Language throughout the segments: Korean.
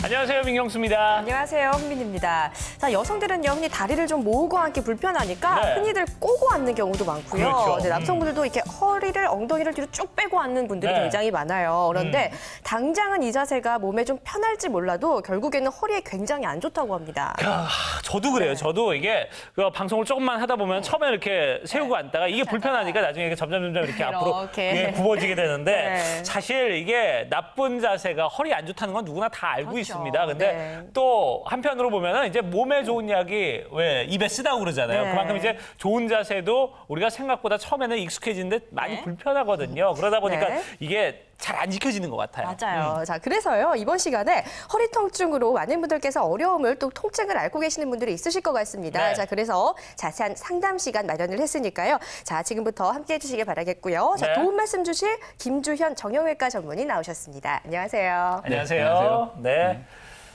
안녕하세요, 민경수입니다. 안녕하세요, 흥민입니다. 자, 여성들은요, 흔히 다리를 좀 모으고 앉기 불편하니까 흔히들 꼬고 앉는 경우도 많고요. 그렇죠. 네, 남성분들도 이렇게 허리를, 엉덩이를 뒤로 쭉 빼고 앉는 분들이 굉장히 많아요. 그런데 당장은 이 자세가 몸에 좀 편할지 몰라도 결국에는 허리에 굉장히 안 좋다고 합니다. 저도 그래요. 저도 이게 방송을 조금만 하다 보면 처음에 이렇게 세우고 앉다가 이게 불편하니까 나중에 점점 이렇게 앞으로 굽어지게 되는데 사실 이게 나쁜 자세가 허리 안 좋다는 건 누구나 다 알고 있습니다. 근데 또 한편으로 보면은 이제 몸에 좋은 약이 왜 입에 쓰다고 그러잖아요. 그만큼 이제 좋은 자세도 우리가 생각보다 처음에는 익숙해지는데 많이 불편하거든요. 그러다 보니까 이게 잘 안 지켜지는 것 같아요. 맞아요. 자, 그래서요, 이번 시간에 허리 통증으로 많은 분들께서 어려움을 또 통증을 앓고 계시는 분들이 있으실 것 같습니다. 자, 그래서 자세한 상담 시간 마련을 했으니까요. 자, 지금부터 함께 해주시길 바라겠고요. 자, 도움 말씀 주실 김주현 정형외과 전문의 나오셨습니다. 안녕하세요. 안녕하세요. 네.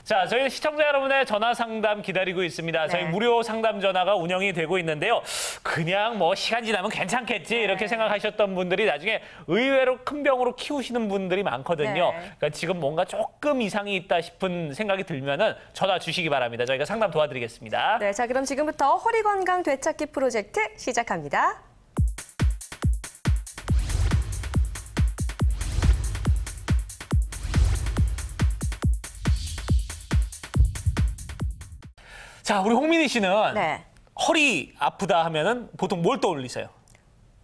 자, 저희 시청자 여러분의 전화 상담 기다리고 있습니다. 저희 무료 상담 전화가 운영이 되고 있는데요. 그냥 뭐 시간 지나면 괜찮겠지 이렇게 생각하셨던 분들이 나중에 의외로 큰 병으로 키우시는 분들이 많거든요. 그러니까 지금 뭔가 조금 이상이 있다 싶은 생각이 들면은 전화 주시기 바랍니다. 저희가 상담 도와드리겠습니다. 네, 자, 그럼 지금부터 허리 건강 되찾기 프로젝트 시작합니다. 자, 우리 홍민희 씨는 허리 아프다 하면은 보통 뭘 떠올리세요?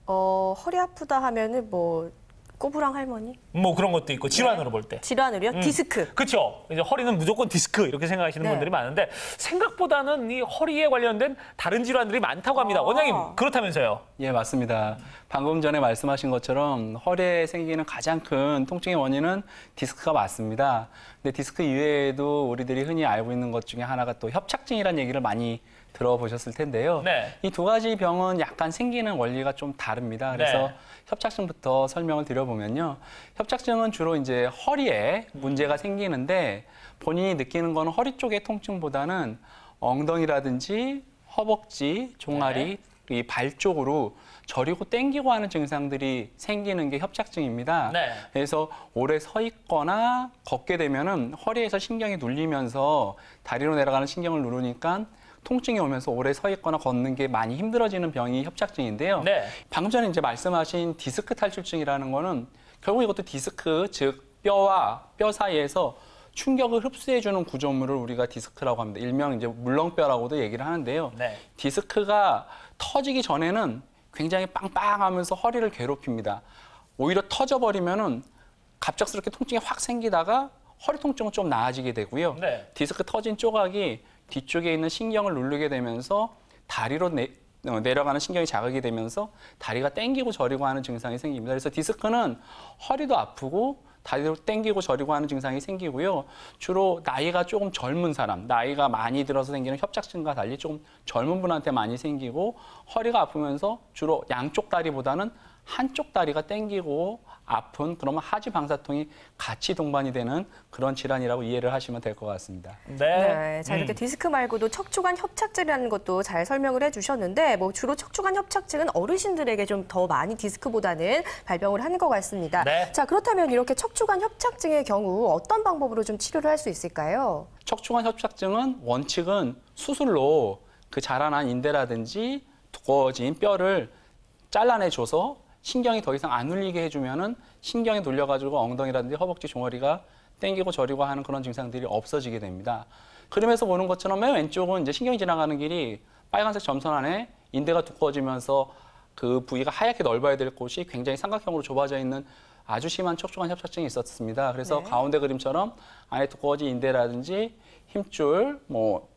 허리 아프다 하면은 뭐 꼬부랑 할머니? 뭐 그런 것도 있고 질환으로 볼 때. 질환으로요? 디스크. 그렇죠. 이제 허리는 무조건 디스크 이렇게 생각하시는 분들이 많은데 생각보다는 이 허리에 관련된 다른 질환들이 많다고 합니다. 원장님 그렇다면서요? 예, 맞습니다. 방금 전에 말씀하신 것처럼 허리에 생기는 가장 큰 통증의 원인은 디스크가 맞습니다. 근데 디스크 이외에도 우리들이 흔히 알고 있는 것 중에 하나가 또 협착증이라는 얘기를 많이 들어보셨을 텐데요. 이 두 가지 병은 약간 생기는 원리가 좀 다릅니다. 그래서 협착증부터 설명을 드려보면요. 협착증은 주로 이제 허리에 문제가 생기는데 본인이 느끼는 건 허리 쪽의 통증보다는 엉덩이라든지 허벅지, 종아리, 이 발 쪽으로 저리고 당기고 하는 증상들이 생기는 게 협착증입니다. 그래서 오래 서 있거나 걷게 되면은 허리에서 신경이 눌리면서 다리로 내려가는 신경을 누르니까 통증이 오면서 오래 서 있거나 걷는 게 많이 힘들어지는 병이 협착증인데요. 방금 전에 이제 말씀하신 디스크 탈출증이라는 거는 결국 이것도 디스크, 즉 뼈와 뼈 사이에서 충격을 흡수해주는 구조물을 우리가 디스크라고 합니다. 일명 이제 물렁뼈라고도 얘기를 하는데요. 디스크가 터지기 전에는 굉장히 빵빵하면서 허리를 괴롭힙니다. 오히려 터져버리면은 갑작스럽게 통증이 확 생기다가 허리 통증은 좀 나아지게 되고요. 디스크 터진 조각이 뒤쪽에 있는 신경을 누르게 되면서 다리로 내려가는 신경이 자극이 되면서 다리가 땡기고 저리고 하는 증상이 생깁니다. 그래서 디스크는 허리도 아프고 다리로 땡기고 저리고 하는 증상이 생기고요. 주로 나이가 조금 젊은 사람, 나이가 많이 들어서 생기는 협착증과 달리 조금 젊은 분한테 많이 생기고 허리가 아프면서 주로 양쪽 다리보다는 한쪽 다리가 땡기고 아픈 그러면 하지 방사통이 같이 동반이 되는 그런 질환이라고 이해를 하시면 될 것 같습니다. 자, 이렇게 디스크 말고도 척추관 협착증이라는 것도 잘 설명을 해주셨는데 뭐 주로 척추관 협착증은 어르신들에게 좀 더 많이 디스크보다는 발병을 하는 것 같습니다. 자, 그렇다면 이렇게 척추관 협착증의 경우 어떤 방법으로 좀 치료를 할 수 있을까요? 척추관 협착증은 원칙은 수술로 그 자라난 인대라든지 두꺼워진 뼈를 잘라내줘서 신경이 더 이상 안 눌리게 해주면은 신경이 눌려가지고 엉덩이라든지 허벅지, 종아리가 땡기고 저리고 하는 그런 증상들이 없어지게 됩니다. 그림에서 보는 것처럼 맨 왼쪽은 이제 신경이 지나가는 길이 빨간색 점선 안에 인대가 두꺼워지면서 그 부위가 하얗게 넓어야 될 곳이 굉장히 삼각형으로 좁아져 있는 아주 심한 척추관 협착증이 있었습니다. 그래서 가운데 그림처럼 안에 두꺼워진 인대라든지 힘줄,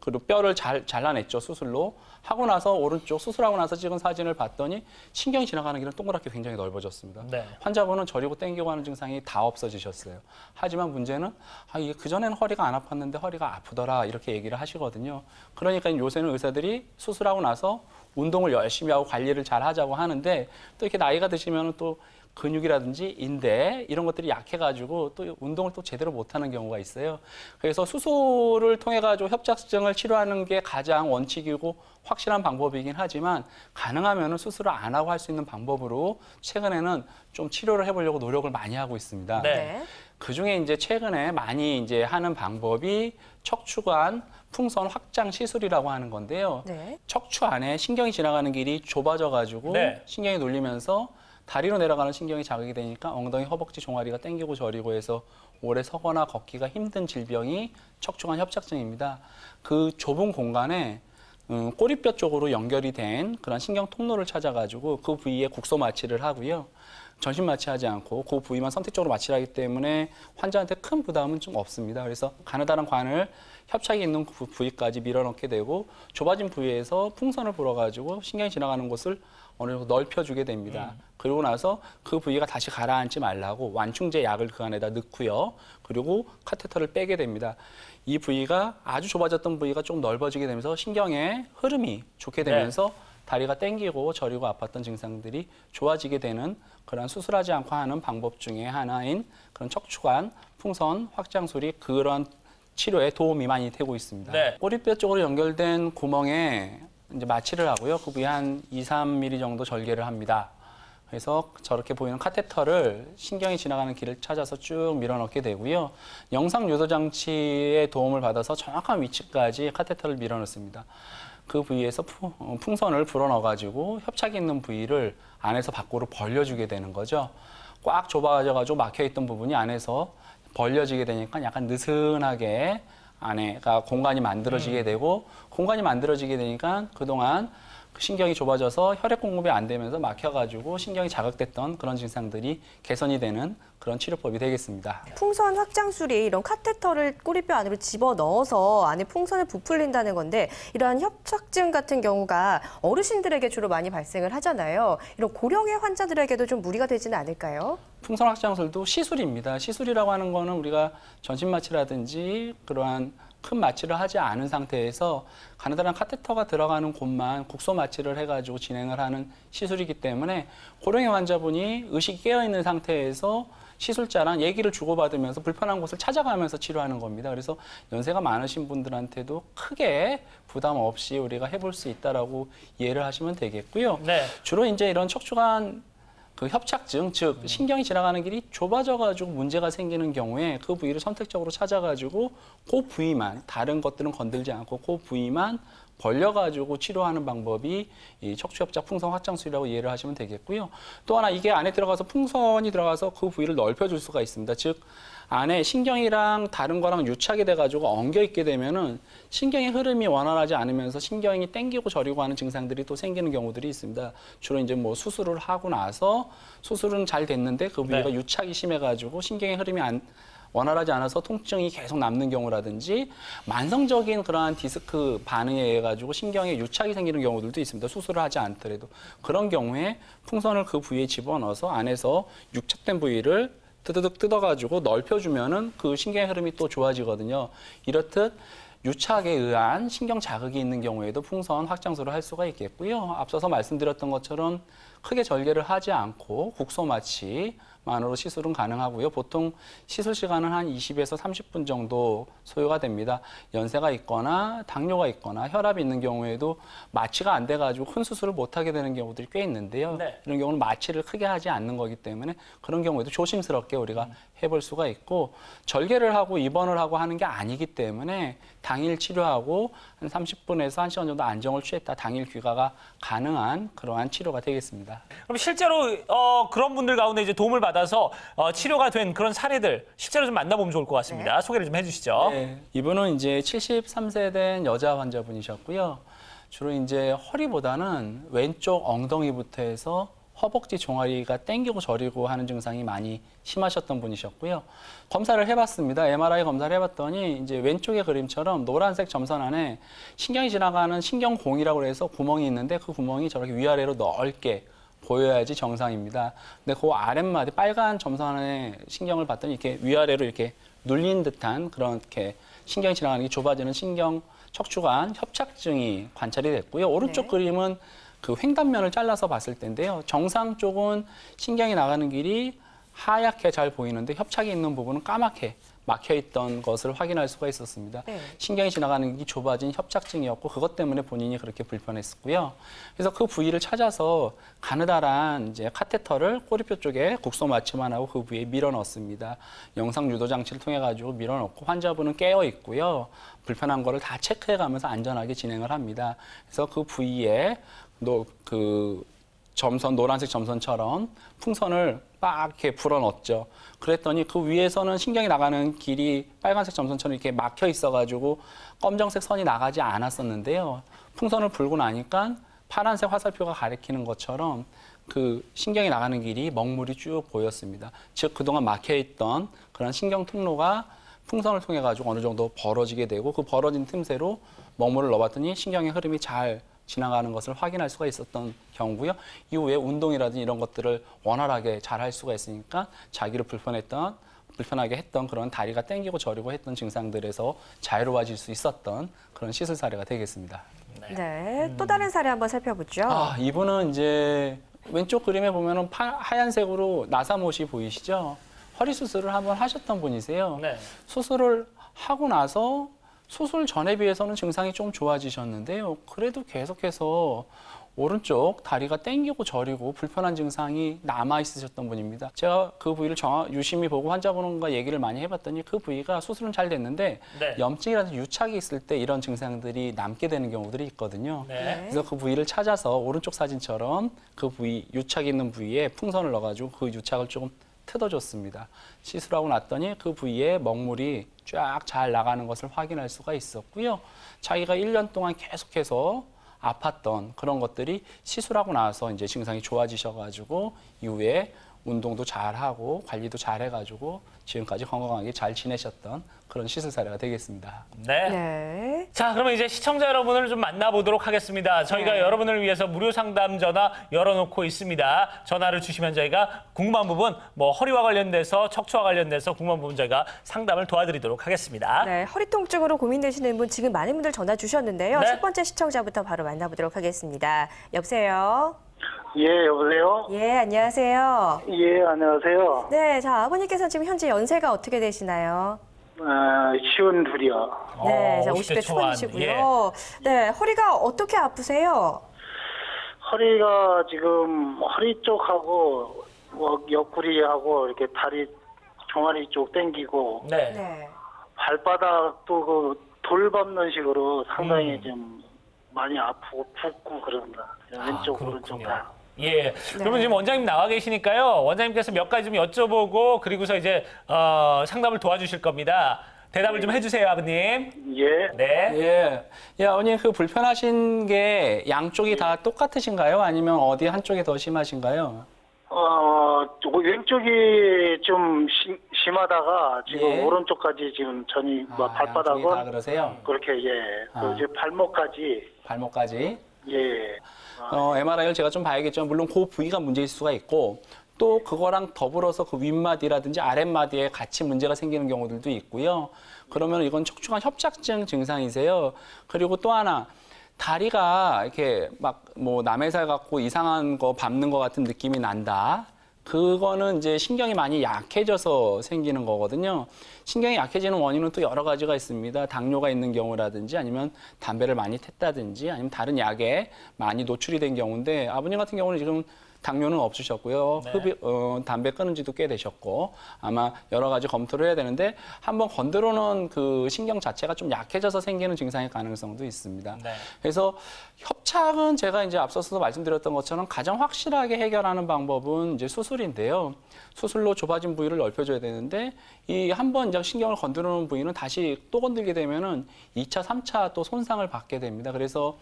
그리고 뼈를 잘라냈죠, 수술로. 하고 나서 오른쪽 수술하고 나서 찍은 사진을 봤더니 신경이 지나가는 길은 동그랗게 굉장히 넓어졌습니다. 환자분은 저리고 땡기고 하는 증상이 다 없어지셨어요. 하지만 문제는 이게 그전에는 허리가 안 아팠는데 허리가 아프더라 이렇게 얘기를 하시거든요. 그러니까 요새는 의사들이 수술하고 나서 운동을 열심히 하고 관리를 잘 하자고 하는데 또 이렇게 나이가 드시면 또 근육이라든지 인대 이런 것들이 약해가지고 또 운동을 또 제대로 못하는 경우가 있어요. 그래서 수술을 통해가지고 협착증을 치료하는 게 가장 원칙이고 확실한 방법이긴 하지만 가능하면 수술을 안 하고 할 수 있는 방법으로 최근에는 좀 치료를 해보려고 노력을 많이 하고 있습니다. 그중에 이제 최근에 많이 이제 하는 방법이 척추관 풍선 확장 시술이라고 하는 건데요. 네. 척추 안에 신경이 지나가는 길이 좁아져 가지고 네. 신경이 눌리면서 다리로 내려가는 신경이 자극이 되니까 엉덩이, 허벅지, 종아리가 당기고 저리고 해서 오래 서거나 걷기가 힘든 질병이 척추관 협착증입니다. 그 좁은 공간에 꼬리뼈 쪽으로 연결이 된 그런 신경 통로를 찾아가지고 그 부위에 국소 마취를 하고요. 전신 마취하지 않고 그 부위만 선택적으로 마취를 하기 때문에 환자한테 큰 부담은 좀 없습니다. 그래서 가느다란 관을 협착이 있는 부위까지 밀어넣게 되고 좁아진 부위에서 풍선을 불어가지고 신경이 지나가는 곳을 어느 정도 넓혀주게 됩니다. 그리고 나서 그 부위가 다시 가라앉지 말라고 완충제 약을 그 안에다 넣고요. 그리고 카테터를 빼게 됩니다. 이 부위가 아주 좁아졌던 부위가 좀 넓어지게 되면서 신경의 흐름이 좋게 되면서 다리가 땡기고 저리고 아팠던 증상들이 좋아지게 되는 그런 수술하지 않고 하는 방법 중에 하나인 그런 척추관 풍선 확장술이 그런 치료에 도움이 많이 되고 있습니다. 네. 꼬리뼈 쪽으로 연결된 구멍에 이제 마취를 하고요. 그 부위에 한 2, 3mm 정도 절개를 합니다. 그래서 저렇게 보이는 카테터를 신경이 지나가는 길을 찾아서 쭉 밀어넣게 되고요. 영상 유도 장치의 도움을 받아서 정확한 위치까지 카테터를 밀어넣습니다. 그 부위에서 풍선을 불어넣어가지고 협착이 있는 부위를 안에서 밖으로 벌려주게 되는 거죠. 꽉 좁아져가지고 막혀있던 부분이 안에서 벌려지게 되니까 약간 느슨하게 안에가 공간이 만들어지게 되고 공간이 만들어지게 되니까 그동안 신경이 좁아져서 혈액 공급이 안 되면서 막혀가지고 신경이 자극됐던 그런 증상들이 개선이 되는 그런 치료법이 되겠습니다. 풍선 확장술이 이런 카테터를 꼬리뼈 안으로 집어넣어서 안에 풍선을 부풀린다는 건데 이러한 협착증 같은 경우가 어르신들에게 주로 많이 발생을 하잖아요. 이런 고령의 환자들에게도 좀 무리가 되지는 않을까요? 풍선 확장술도 시술입니다. 시술이라고 하는 거는 우리가 전신 마취라든지 그러한 큰 마취를 하지 않은 상태에서 가느다란 카테터가 들어가는 곳만 국소 마취를 해가지고 진행을 하는 시술이기 때문에 고령의 환자분이 의식이 깨어있는 상태에서 시술자랑 얘기를 주고받으면서 불편한 곳을 찾아가면서 치료하는 겁니다. 그래서 연세가 많으신 분들한테도 크게 부담 없이 우리가 해볼 수 있다라고 이해를 하시면 되겠고요. 네. 주로 이제 이런 척추관 그 협착증, 즉 신경이 지나가는 길이 좁아져가지고 문제가 생기는 경우에 그 부위를 선택적으로 찾아가지고 그 부위만, 다른 것들은 건들지 않고 그 부위만 벌려가지고 치료하는 방법이 이 척추협착 풍선 확장술이라고 이해를 하시면 되겠고요. 또 하나 이게 안에 들어가서 풍선이 들어가서 그 부위를 넓혀줄 수가 있습니다. 즉 안에 신경이랑 다른 거랑 유착이 돼가지고 엉겨 있게 되면은 신경의 흐름이 원활하지 않으면서 신경이 땡기고 저리고 하는 증상들이 또 생기는 경우들이 있습니다. 주로 이제 뭐 수술을 하고 나서 수술은 잘 됐는데 그 부위가 유착이 심해가지고 신경의 흐름이 원활하지 않아서 통증이 계속 남는 경우라든지 만성적인 그러한 디스크 반응에 의해 가지고 신경에 유착이 생기는 경우들도 있습니다. 수술을 하지 않더라도. 그런 경우에 풍선을 그 부위에 집어넣어서 안에서 유착된 부위를 뜨드득 뜯어가지고 넓혀주면은 그 신경의 흐름이 또 좋아지거든요. 이렇듯 유착에 의한 신경 자극이 있는 경우에도 풍선 확장술을 할 수가 있겠고요. 앞서서 말씀드렸던 것처럼 크게 절개를 하지 않고 국소 마취만으로 시술은 가능하고요. 보통 시술 시간은 한 20에서 30분 정도 소요가 됩니다. 연세가 있거나 당뇨가 있거나 혈압이 있는 경우에도 마취가 안 돼가지고 큰 수술을 못하게 되는 경우들이 꽤 있는데요. 이런 경우는 마취를 크게 하지 않는 거기 때문에 그런 경우에도 조심스럽게 우리가 해볼 수가 있고 절개를 하고 입원을 하고 하는 게 아니기 때문에 당일 치료하고 한 30분에서 1시간 정도 안정을 취했다 당일 귀가가 가능한 그러한 치료가 되겠습니다. 그럼 실제로 그런 분들 가운데 이제 도움을 받아서 치료가 된 그런 사례들 실제로 좀 만나보면 좋을 것 같습니다. 소개를 좀 해주시죠. 네, 이분은 이제 73세 된 여자 환자분이셨고요. 주로 이제 허리보다는 왼쪽 엉덩이부터 해서 허벅지 종아리가 땡기고 저리고 하는 증상이 많이 심하셨던 분이셨고요. 검사를 해봤습니다. MRI 검사를 해봤더니 이제 왼쪽의 그림처럼 노란색 점선 안에 신경이 지나가는 신경공이라고 해서 구멍이 있는데 그 구멍이 저렇게 위아래로 넓게 보여야지 정상입니다. 근데 그 아랫마디 빨간 점선 안에 신경을 봤더니 이렇게 위아래로 이렇게 눌린 듯한 그렇게 신경이 지나가는 게 좁아지는 신경 척추관 협착증이 관찰이 됐고요. 오른쪽 그림은 그 횡단면을 잘라서 봤을 텐데요. 정상 쪽은 신경이 나가는 길이 하얗게 잘 보이는데 협착이 있는 부분은 까맣게 막혀있던 것을 확인할 수가 있었습니다. 네. 신경이 지나가는 게 좁아진 협착증이었고 그것 때문에 본인이 그렇게 불편했었고요. 그래서 그 부위를 찾아서 가느다란 이제 카테터를 꼬리뼈 쪽에 국소 마취만 하고 그 부위에 밀어 넣습니다. 영상 유도 장치를 통해 가지고 밀어 넣고 환자분은 깨어 있고요. 불편한 거를 다 체크해 가면서 안전하게 진행을 합니다. 그래서 그 부위에 점선, 노란색 점선처럼 풍선을 막 이렇게 불어넣었죠. 그랬더니 그 위에서는 신경이 나가는 길이 빨간색 점선처럼 이렇게 막혀 있어가지고 검정색 선이 나가지 않았었는데요. 풍선을 불고 나니까 파란색 화살표가 가리키는 것처럼 그 신경이 나가는 길이 먹물이 쭉 보였습니다. 즉 그동안 막혀있던 그런 신경 통로가 풍선을 통해 가지고 어느 정도 벌어지게 되고 그 벌어진 틈새로 먹물을 넣어봤더니 신경의 흐름이 잘 지나가는 것을 확인할 수가 있었던 경우고요. 이후에 운동이라든지 이런 것들을 원활하게 잘 할 수가 있으니까 자기를 불편하게 했던 그런 다리가 땡기고 저리고 했던 증상들에서 자유로워질 수 있었던 그런 시술 사례가 되겠습니다. 네, 또 다른 사례 한번 살펴보죠. 이분은 이제 왼쪽 그림에 보면은 하얀색으로 나사못이 보이시죠? 허리 수술을 한번 하셨던 분이세요. 네. 수술을 하고 나서 수술 전에 비해서는 증상이 좀 좋아지셨는데요. 그래도 계속해서 오른쪽 다리가 땡기고 저리고 불편한 증상이 남아 있으셨던 분입니다. 제가 그 부위를 유심히 보고 환자분과 얘기를 많이 해봤더니 그 부위가 수술은 잘 됐는데 네. 염증이라든지 유착이 있을 때 이런 증상들이 남게 되는 경우들이 있거든요. 네. 그래서 그 부위를 찾아서 오른쪽 사진처럼 그 부위, 유착이 있는 부위에 풍선을 넣어가지고 그 유착을 조금 뜯어줬습니다. 시술하고 났더니 그 부위에 먹물이 쫙 잘 나가는 것을 확인할 수가 있었고요. 자기가 1년 동안 계속해서 아팠던 그런 것들이 시술하고 나서 이제 증상이 좋아지셔가지고 이후에 운동도 잘하고 관리도 잘해가지고 지금까지 건강하게 잘 지내셨던 그런 시술 사례가 되겠습니다. 네. 네. 자, 그러면 이제 시청자 여러분을 좀 만나보도록 하겠습니다. 저희가 네. 여러분을 위해서 무료 상담 전화 열어놓고 있습니다. 전화를 주시면 저희가 궁금한 부분, 허리와 관련돼서 척추와 관련돼서 궁금한 부분 저희가 상담을 도와드리도록 하겠습니다. 네, 허리 통증으로 고민되시는 분 지금 많은 분들 전화 주셨는데요. 네. 첫 번째 시청자부터 바로 만나보도록 하겠습니다. 여보세요? 예, 여보세요? 예, 안녕하세요. 예, 안녕하세요. 네, 자, 아버님께서 지금 현재 연세가 어떻게 되시나요? 52이요. 네, 자, 50대 50대 초반. 초반이시고요. 네, 허리가 어떻게 아프세요? 허리가 지금 허리 쪽하고 옆구리하고 이렇게 다리 종아리 쪽 당기고 네. 네. 발바닥도 그 돌 밟는 식으로 상당히 좀 많이 아프고 붓고 그런다. 왼쪽, 오른쪽 그렇군요. 다. 예. 그러면 지금 원장님 나와 계시니까요. 원장님께서 몇 가지 좀 여쭤보고 그리고서 이제 상담을 도와주실 겁니다. 대답을 좀 해주세요, 아버님. 예. 네. 예, 어머니 그 불편하신 게 양쪽이 다 똑같으신가요? 아니면 어디 한쪽이 더 심하신가요? 왼쪽이 좀 심하다가 지금 예. 오른쪽까지 지금 전이 양쪽이 다 발바닥은 그러세요? 그렇게 그 이제 발목까지. 예. MRI를 제가 좀 봐야겠지만 물론 그 부위가 문제일 수가 있고 또 그거랑 더불어서 그 윗마디라든지 아랫마디에 같이 문제가 생기는 경우들도 있고요. 그러면 이건 척추관 협착증 증상이세요. 그리고 또 하나 다리가 이렇게 남의 살 같고 이상한 거 밟는 것 같은 느낌이 난다. 그거는 이제 신경이 많이 약해져서 생기는 거거든요. 신경이 약해지는 원인은 또 여러 가지가 있습니다. 당뇨가 있는 경우라든지 아니면 담배를 많이 탔다든지 아니면 다른 약에 많이 노출이 된 경우인데 아버님 같은 경우는 지금 당뇨는 없으셨고요. 네. 담배 끊은 지도 꽤 되셨고 아마 여러 가지 검토를 해야 되는데 한번 건드려 놓은 그 신경 자체가 좀 약해져서 생기는 증상의 가능성도 있습니다. 네. 그래서 협착은 제가 이제 앞서서도 말씀드렸던 것처럼 가장 확실하게 해결하는 방법은 이제 수술인데요. 수술로 좁아진 부위를 넓혀줘야 되는데 이 한번 이제 신경을 건드려 놓은 부위는 다시 또 건들게 되면은 2차, 3차 또 손상을 받게 됩니다. 그래서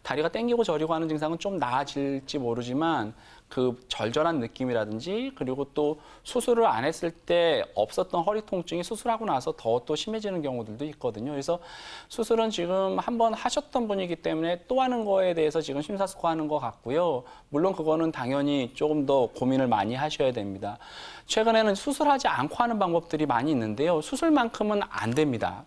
다리가 땡기고 저리고 하는 증상은 좀 나아질지 모르지만 그 절절한 느낌이라든지 그리고 또 수술을 안 했을 때 없었던 허리 통증이 수술하고 나서 더 또 심해지는 경우들도 있거든요. 그래서 수술은 지금 한번 하셨던 분이기 때문에 또 하는 거에 대해서 지금 심사숙고하는 것 같고요. 물론 그거는 당연히 조금 더 고민을 많이 하셔야 됩니다. 최근에는 수술하지 않고 하는 방법들이 많이 있는데요. 수술만큼은 안 됩니다.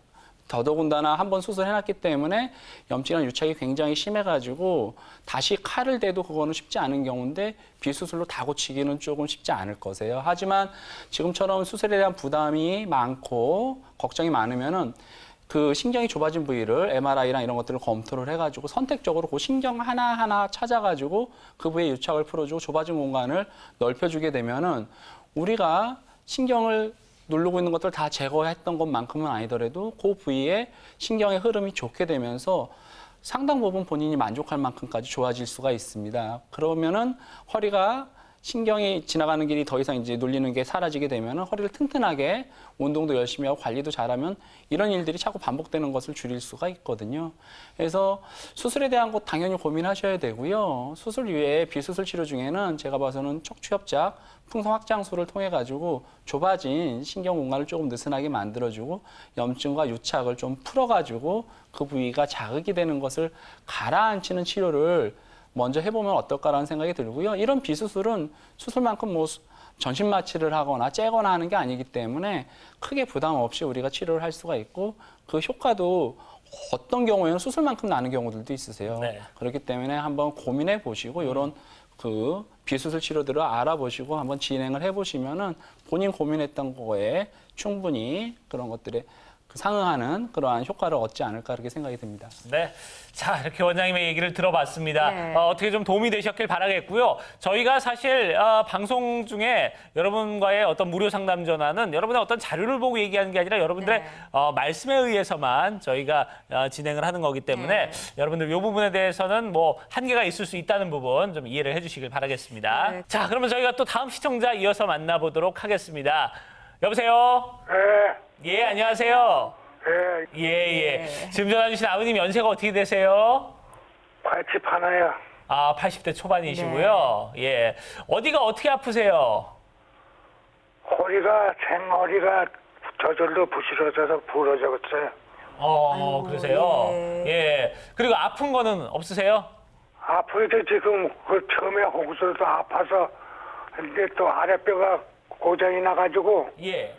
더더군다나 한번 수술해놨기 때문에 염증이나 유착이 굉장히 심해가지고 다시 칼을 대도 그거는 쉽지 않은 경우인데 비수술로 다 고치기는 조금 쉽지 않을 거세요. 하지만 지금처럼 수술에 대한 부담이 많고 걱정이 많으면은 그 신경이 좁아진 부위를 MRI랑 이런 것들을 검토를 해가지고 선택적으로 그 신경 하나하나 찾아가지고 그 부위의 유착을 풀어주고 좁아진 공간을 넓혀주게 되면은 우리가 신경을 누르고 있는 것들 다 제거했던 것만큼은 아니더라도 그 부위에 신경의 흐름이 좋게 되면서 상당 부분 본인이 만족할 만큼까지 좋아질 수가 있습니다. 그러면은 허리가 신경이 지나가는 길이 더 이상 이제 눌리는 게 사라지게 되면 허리를 튼튼하게 운동도 열심히 하고 관리도 잘하면 이런 일들이 자꾸 반복되는 것을 줄일 수가 있거든요. 그래서 수술에 대한 것 당연히 고민하셔야 되고요. 수술 이외에 비수술 치료 중에는 제가 봐서는 척추협착, 풍성 확장술을 통해 가지고 좁아진 신경 공간을 조금 느슨하게 만들어주고 염증과 유착을 좀 풀어가지고 그 부위가 자극이 되는 것을 가라앉히는 치료를 먼저 해보면 어떨까라는 생각이 들고요. 이런 비수술은 수술만큼 뭐 전신 마취를 하거나 째거나 하는 게 아니기 때문에 크게 부담 없이 우리가 치료를 할 수가 있고 그 효과도 어떤 경우에는 수술만큼 나는 경우들도 있으세요. 네. 그렇기 때문에 한번 고민해 보시고 이런 그 비수술 치료들을 알아보시고 한번 진행을 해보시면은 본인 고민했던 거에 충분히 그런 것들에 상응하는 그러한 효과를 얻지 않을까 그렇게 생각이 듭니다. 네, 자 이렇게 원장님의 얘기를 들어봤습니다. 네. 어떻게 좀 도움이 되셨길 바라겠고요. 저희가 사실 방송 중에 여러분과의 어떤 무료 상담 전화는 여러분의 어떤 자료를 보고 얘기하는 게 아니라 여러분들의 네. 말씀에 의해서만 저희가 진행을 하는 거기 때문에 네. 여러분들 이 부분에 대해서는 뭐 한계가 있을 수 있다는 부분 좀 이해를 해주시길 바라겠습니다. 네. 자, 그러면 저희가 또 다음 시청자 이어서 만나보도록 하겠습니다. 여보세요? 네. 예, 안녕하세요. 네. 예. 지금 전화 주신 아버님 연세가 어떻게 되세요? 80 하나요. 아, 80대 초반이시고요. 예. 어디가 어떻게 아프세요? 허리가, 생허리가 저절로 부스러져서 부러졌어요. 아이고, 그러세요? 예. 그리고 아픈 거는 없으세요? 아프기도 지금 그 처음에 호구스러도 아파서 근데 또 아랫배가 고장이 나가지고 예.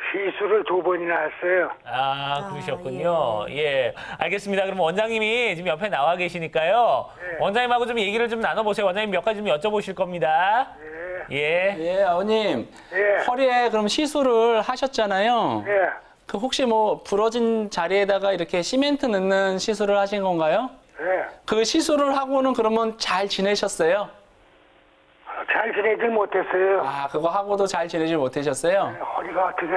시술을 2번이나 했어요. 아, 그러셨군요. 예. 알겠습니다. 그럼 원장님이 지금 옆에 나와 계시니까요. 네. 원장님하고 좀 얘기를 좀 나눠보세요. 원장님 몇 가지 좀 여쭤보실 겁니다. 예. 예, 아버님. 예. 허리에 그럼 시술을 하셨잖아요. 예. 그 혹시 뭐 부러진 자리에다가 이렇게 시멘트 넣는 시술을 하신 건가요? 예. 그 시술을 하고는 그러면 잘 지내셨어요? 잘 지내질 못했어요. 아, 그거 하고도 잘 지내질 못하셨어요? 허리가 어떻게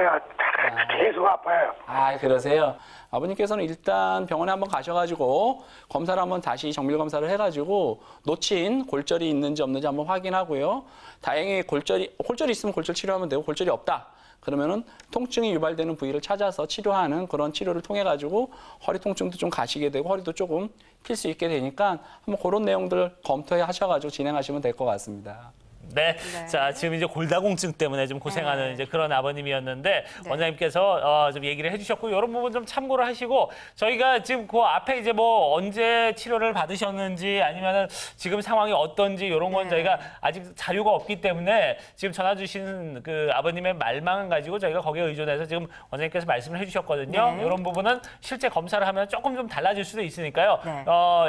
계속 아파요. 아, 그러세요? 아버님께서는 일단 병원에 한번 가셔가지고 검사를 한번 다시 정밀 검사를 해가지고 놓친 골절이 있는지 없는지 한번 확인하고요. 다행히 골절이 있으면 골절 치료하면 되고 골절이 없다. 그러면은 통증이 유발되는 부위를 찾아서 치료하는 그런 치료를 통해 가지고 허리 통증도 좀 가시게 되고 허리도 조금 필 수 있게 되니까 한번 그런 내용들 검토해 하셔가지고 진행하시면 될 것 같습니다. 네. 자, 지금 이제 골다공증 때문에 좀 고생하는 이제 그런 아버님이었는데 원장님께서 좀 얘기를 해주셨고 이런 부분 좀 참고를 하시고 저희가 지금 그 앞에 이제 뭐 언제 치료를 받으셨는지 아니면은 지금 상황이 어떤지 이런 건 저희가 아직 자료가 없기 때문에 지금 전화 주신 그 아버님의 말만 가지고 저희가 거기에 의존해서 지금 원장님께서 말씀을 해주셨거든요. 이런 부분은 실제 검사를 하면 조금 좀 달라질 수도 있으니까요.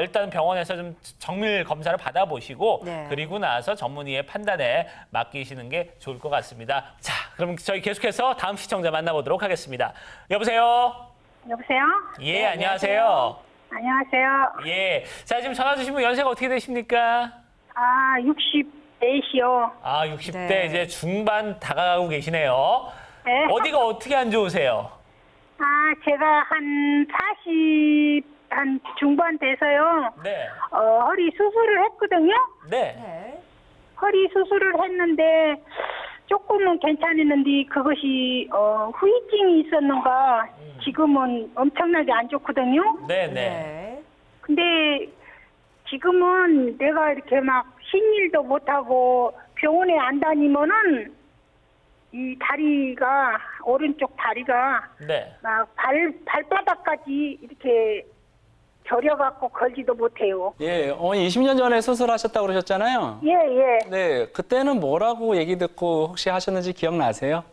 일단 병원에서 좀 정밀 검사를 받아보시고 그리고 나서 전문의의 판단에 맡기시는 게 좋을 것 같습니다. 자, 그럼 저희 계속해서 다음 시청자 만나보도록 하겠습니다. 여보세요? 여보세요? 예, 안녕하세요. 안녕하세요. 예. 자, 지금 전화 주신 분 연세가 어떻게 되십니까? 아, 64시요. 아, 60대 이제 중반 다가가고 계시네요. 네. 어디가 어떻게 안 좋으세요? 아, 제가 한 40 중반 돼서요. 네. 허리 수술을 했거든요. 네. 허리 수술을 했는데 조금은 괜찮았는데 그것이 후유증이 있었는가 지금은 엄청나게 안 좋거든요. 네. 근데 지금은 내가 이렇게 막 쉰일도 못하고 병원에 안 다니면은 이 다리가 오른쪽 다리가 막 발바닥까지 이렇게 저려갖고 걸지도 못해요. 예, 어머니 20년 전에 수술하셨다고 그러셨잖아요. 예. 네, 그때는 뭐라고 얘기 듣고 혹시 하셨는지 기억나세요?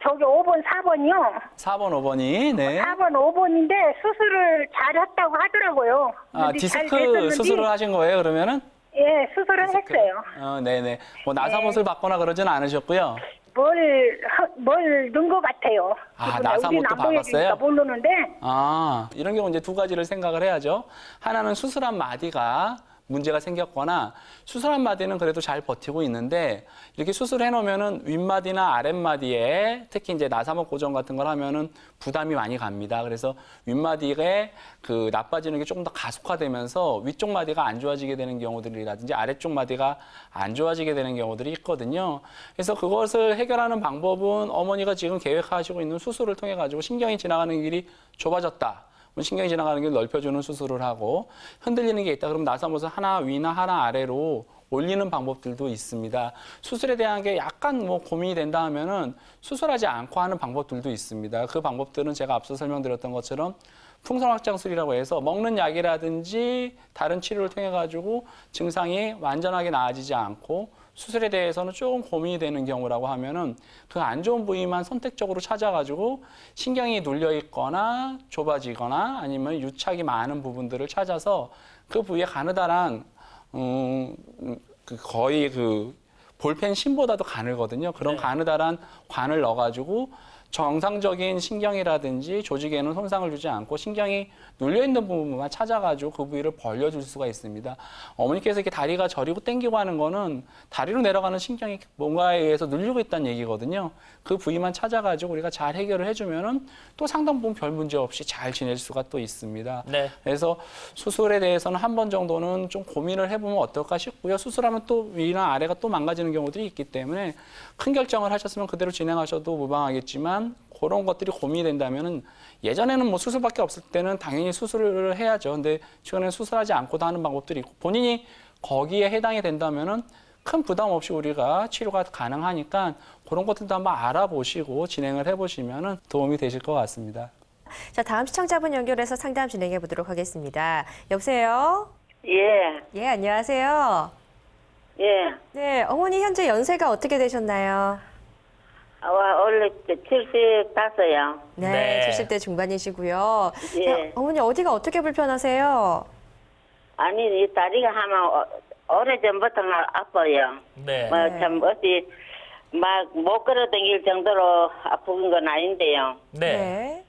저기 5번, 4번이요. 4번, 5번이. 네. 4번, 5번인데 수술을 잘했다고 하더라고요. 아, 근데 잘 디스크 됐었는지, 수술을 하신 거예요, 그러면은? 예, 수술을 했어요. 네네. 뭐 나사못을 받거나 그러지는 않으셨고요. 뭘 넣은 것 같아요. 아, 우리는 나사못도 안 보여주니까 박았어요? 모르는데. 아, 이런 경우 이제 두 가지를 생각을 해야죠. 하나는 수술한 마디가 문제가 생겼거나 수술한 마디는 그래도 잘 버티고 있는데 이렇게 수술해 놓으면은 윗마디나 아랫마디에 특히 이제 나사목 고정 같은 걸 하면은 부담이 많이 갑니다. 그래서 윗마디에 그 나빠지는 게 조금 더 가속화되면서 위쪽 마디가 안 좋아지게 되는 경우들이라든지 아래쪽 마디가 안 좋아지게 되는 경우들이 있거든요. 그래서 그것을 해결하는 방법은 어머니가 지금 계획하시고 있는 수술을 통해 가지고 신경이 지나가는 길이 좁아졌다. 신경이 지나가는 길 넓혀주는 수술을 하고 흔들리는 게 있다. 그럼 나사못을 하나 위나 하나 아래로 올리는 방법들도 있습니다. 수술에 대한 게 약간 뭐 고민이 된다 하면은 수술하지 않고 하는 방법들도 있습니다. 그 방법들은 제가 앞서 설명드렸던 것처럼 풍선확장술이라고 해서 먹는 약이라든지 다른 치료를 통해 가지고 증상이 완전하게 나아지지 않고 수술에 대해서는 조금 고민이 되는 경우라고 하면은 그 안 좋은 부위만 선택적으로 찾아가지고 신경이 눌려 있거나 좁아지거나 아니면 유착이 많은 부분들을 찾아서 그 부위에 가느다란 거의 그 볼펜 심보다도 가늘거든요. 그런 가느다란 관을 넣어가지고 정상적인 신경이라든지 조직에는 손상을 주지 않고 신경이 눌려있는 부분만 찾아가지고 그 부위를 벌려줄 수가 있습니다. 어머니께서 이렇게 다리가 저리고 당기고 하는 거는 다리로 내려가는 신경이 뭔가에 의해서 눌리고 있다는 얘기거든요. 그 부위만 찾아가지고 우리가 잘 해결을 해주면은 또 상당 부분 별 문제 없이 잘 지낼 수가 또 있습니다. 네. 그래서 수술에 대해서는 한 번 정도는 좀 고민을 해보면 어떨까 싶고요. 수술하면 또 위나 아래가 또 망가지는 경우들이 있기 때문에 큰 결정을 하셨으면 그대로 진행하셔도 무방하겠지만 그런 것들이 고민이 된다면은 예전에는 뭐 수술밖에 없을 때는 당연히 수술을 해야죠. 근데 최근에는 수술하지 않고도 하는 방법들이 있고 본인이 거기에 해당이 된다면은 큰 부담 없이 우리가 치료가 가능하니까 그런 것들도 한번 알아보시고 진행을 해보시면은 도움이 되실 것 같습니다. 자, 다음 시청자분 연결해서 상담 진행해 보도록 하겠습니다. 여보세요? 예. 예, 안녕하세요. 예. 네, 어머니 현재 연세가 어떻게 되셨나요? 원래 75요. 네, 네. 70대 중반이시고요. 예. 자, 어머니 어디가 어떻게 불편하세요? 아니, 이 다리가 하면 오래전부터 아파요. 네. 뭐, 참, 어디, 막, 못 걸어 다닐 정도로 아픈 건 아닌데요. 네.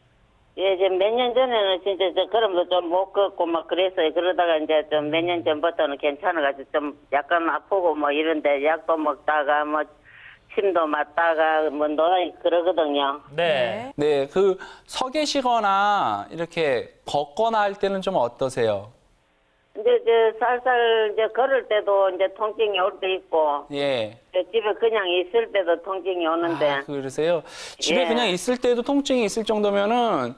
예, 지금 몇 년 전에는 진짜 저 걸음도 좀 못 걷고 막 그랬어요. 그러다가 이제 좀 몇 년 전부터는 괜찮아가지고 좀 약간 아프고 뭐 이런데 약도 먹다가 뭐 침도 맞다가 뭐 그러거든요. 네. 네, 그 서 계시거나 이렇게 걷거나 할 때는 좀 어떠세요? 이제 살살 이제 걸을 때도 이제 통증이 올 때 있고, 예. 집에 그냥 있을 때도 통증이 오는데. 아, 그러세요? 집에 예. 그냥 있을 때도 통증이 있을 정도면은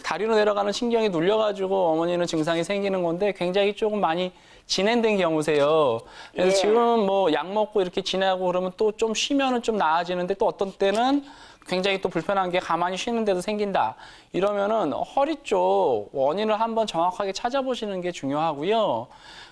다리로 내려가는 신경이 눌려가지고 어머니는 증상이 생기는 건데 굉장히 조금 많이 진행된 경우세요. 그래서 예. 지금 뭐 약 먹고 이렇게 지내고 그러면 또 좀 쉬면은 좀 나아지는데 또 어떤 때는 굉장히 또 불편한 게 가만히 쉬는데도 생긴다. 이러면은 허리 쪽 원인을 한번 정확하게 찾아보시는 게 중요하고요.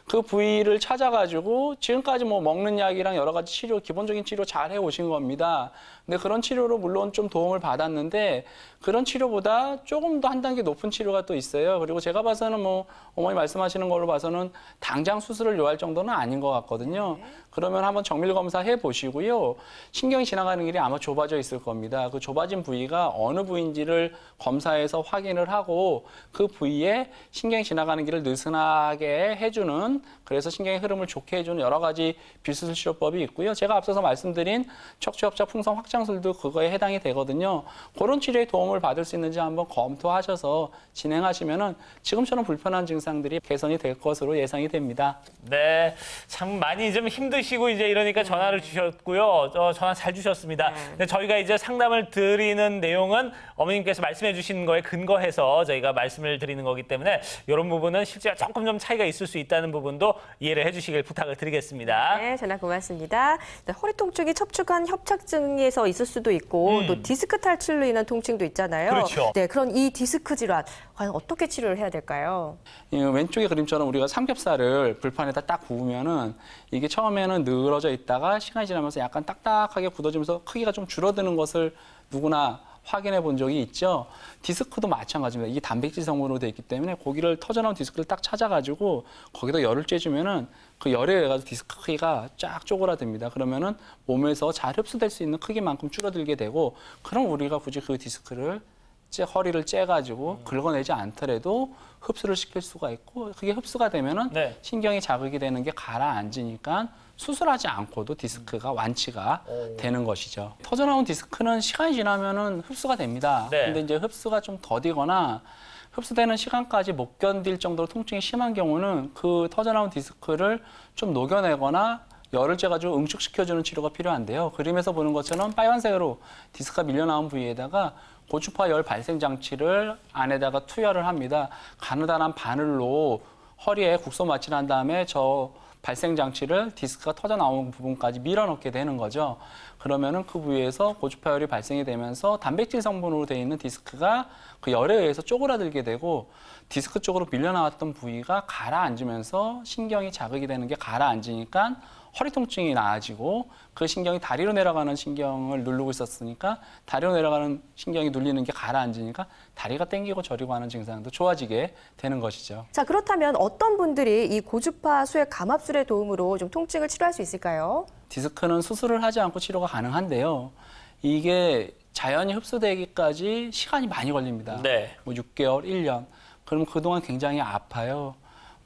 그 부위를 찾아가지고 지금까지 뭐 먹는 약이랑 여러 가지 치료, 기본적인 치료 잘 해오신 겁니다. 근데 그런 치료로 물론 좀 도움을 받았는데 그런 치료보다 조금 더 한 단계 높은 치료가 또 있어요. 그리고 제가 봐서는 뭐 어머니 말씀하시는 걸로 봐서는 당장 수술을 요할 정도는 아닌 것 같거든요. 그러면 한번 정밀 검사해 보시고요. 신경이 지나가는 길이 아마 좁아져 있을 겁니다. 그 좁아진 부위가 어느 부위인지를 검사해서 확인을 하고 그 부위에 신경이 지나가는 길을 느슨하게 해주는 그래서 신경의 흐름을 좋게 해주는 여러 가지 비수술 치료법이 있고요. 제가 앞서서 말씀드린 척추협착 풍선 확장술도 그거에 해당이 되거든요. 그런 치료에 도움을 받을 수 있는지 한번 검토하셔서 진행하시면은 지금처럼 불편한 증상들이 개선이 될 것으로 예상이 됩니다. 네, 참 많이 좀 힘드시고 이제 이러니까 전화를 주셨고요. 전화 잘 주셨습니다. 근데 저희가 이제 상담을 드리는 내용은 어머님께서 말씀해 주신 거에 근거해서 저희가 말씀을 드리는 거기 때문에 이런 부분은 실제로 조금 좀 차이가 있을 수 있다는 부분 부분도 이해를 해주시길 부탁을 드리겠습니다. 네, 전화 고맙습니다. 허리 통증이 척추관 협착증에서 있을 수도 있고 또 디스크 탈출로 인한 통증도 있잖아요. 그렇죠. 네, 그런 이 디스크 질환 과연 어떻게 치료를 해야 될까요? 왼쪽의 그림처럼 우리가 삼겹살을 불판에다 딱 구우면은 이게 처음에는 늘어져 있다가 시간이 지나면서 약간 딱딱하게 굳어지면서 크기가 좀 줄어드는 것을 누구나 확인해 본 적이 있죠. 디스크도 마찬가지입니다. 이게 단백질 성분으로 되어 있기 때문에 고기를 터져나온 디스크를 딱 찾아가지고 거기다 열을 쬐주면은 그 열에 의해 가지고 디스크 크기가 쫙 쪼그라듭니다. 그러면은 몸에서 잘 흡수될 수 있는 크기만큼 줄어들게 되고, 그럼 우리가 굳이 그 디스크를 허리를 째가지고 긁어내지 않더라도 흡수를 시킬 수가 있고, 그게 흡수가 되면은 네. 신경이 자극이 되는 게 가라앉으니까 수술하지 않고도 디스크가 완치가 되는 것이죠. 터져나온 디스크는 시간이 지나면은 흡수가 됩니다. 네. 근데 이제 흡수가 좀 더디거나 흡수되는 시간까지 못 견딜 정도로 통증이 심한 경우는 그 터져나온 디스크를 좀 녹여내거나 열을 쬐가지고 응축시켜주는 치료가 필요한데요. 그림에서 보는 것처럼 빨간색으로 디스크가 밀려나온 부위에다가 고주파 열 발생 장치를 안에다가 투여를 합니다. 가느다란 바늘로 허리에 국소 마취를 한 다음에 저 발생 장치를 디스크가 터져 나온 부분까지 밀어넣게 되는 거죠. 그러면은 그 부위에서 고주파열이 발생이 되면서 단백질 성분으로 되어 있는 디스크가 그 열에 의해서 쪼그라들게 되고, 디스크 쪽으로 밀려나왔던 부위가 가라앉으면서 신경이 자극이 되는 게 가라앉으니까 허리 통증이 나아지고, 그 신경이 다리로 내려가는 신경을 누르고 있었으니까 다리로 내려가는 신경이 눌리는 게 가라앉으니까 다리가 땡기고 저리고 하는 증상도 좋아지게 되는 것이죠. 자, 그렇다면 어떤 분들이 이 고주파 수액 감압술의 도움으로 좀 통증을 치료할 수 있을까요? 디스크는 수술을 하지 않고 치료가 가능한데요. 이게 자연히 흡수되기까지 시간이 많이 걸립니다. 네. 뭐 6개월, 1년. 그러면 그동안 굉장히 아파요.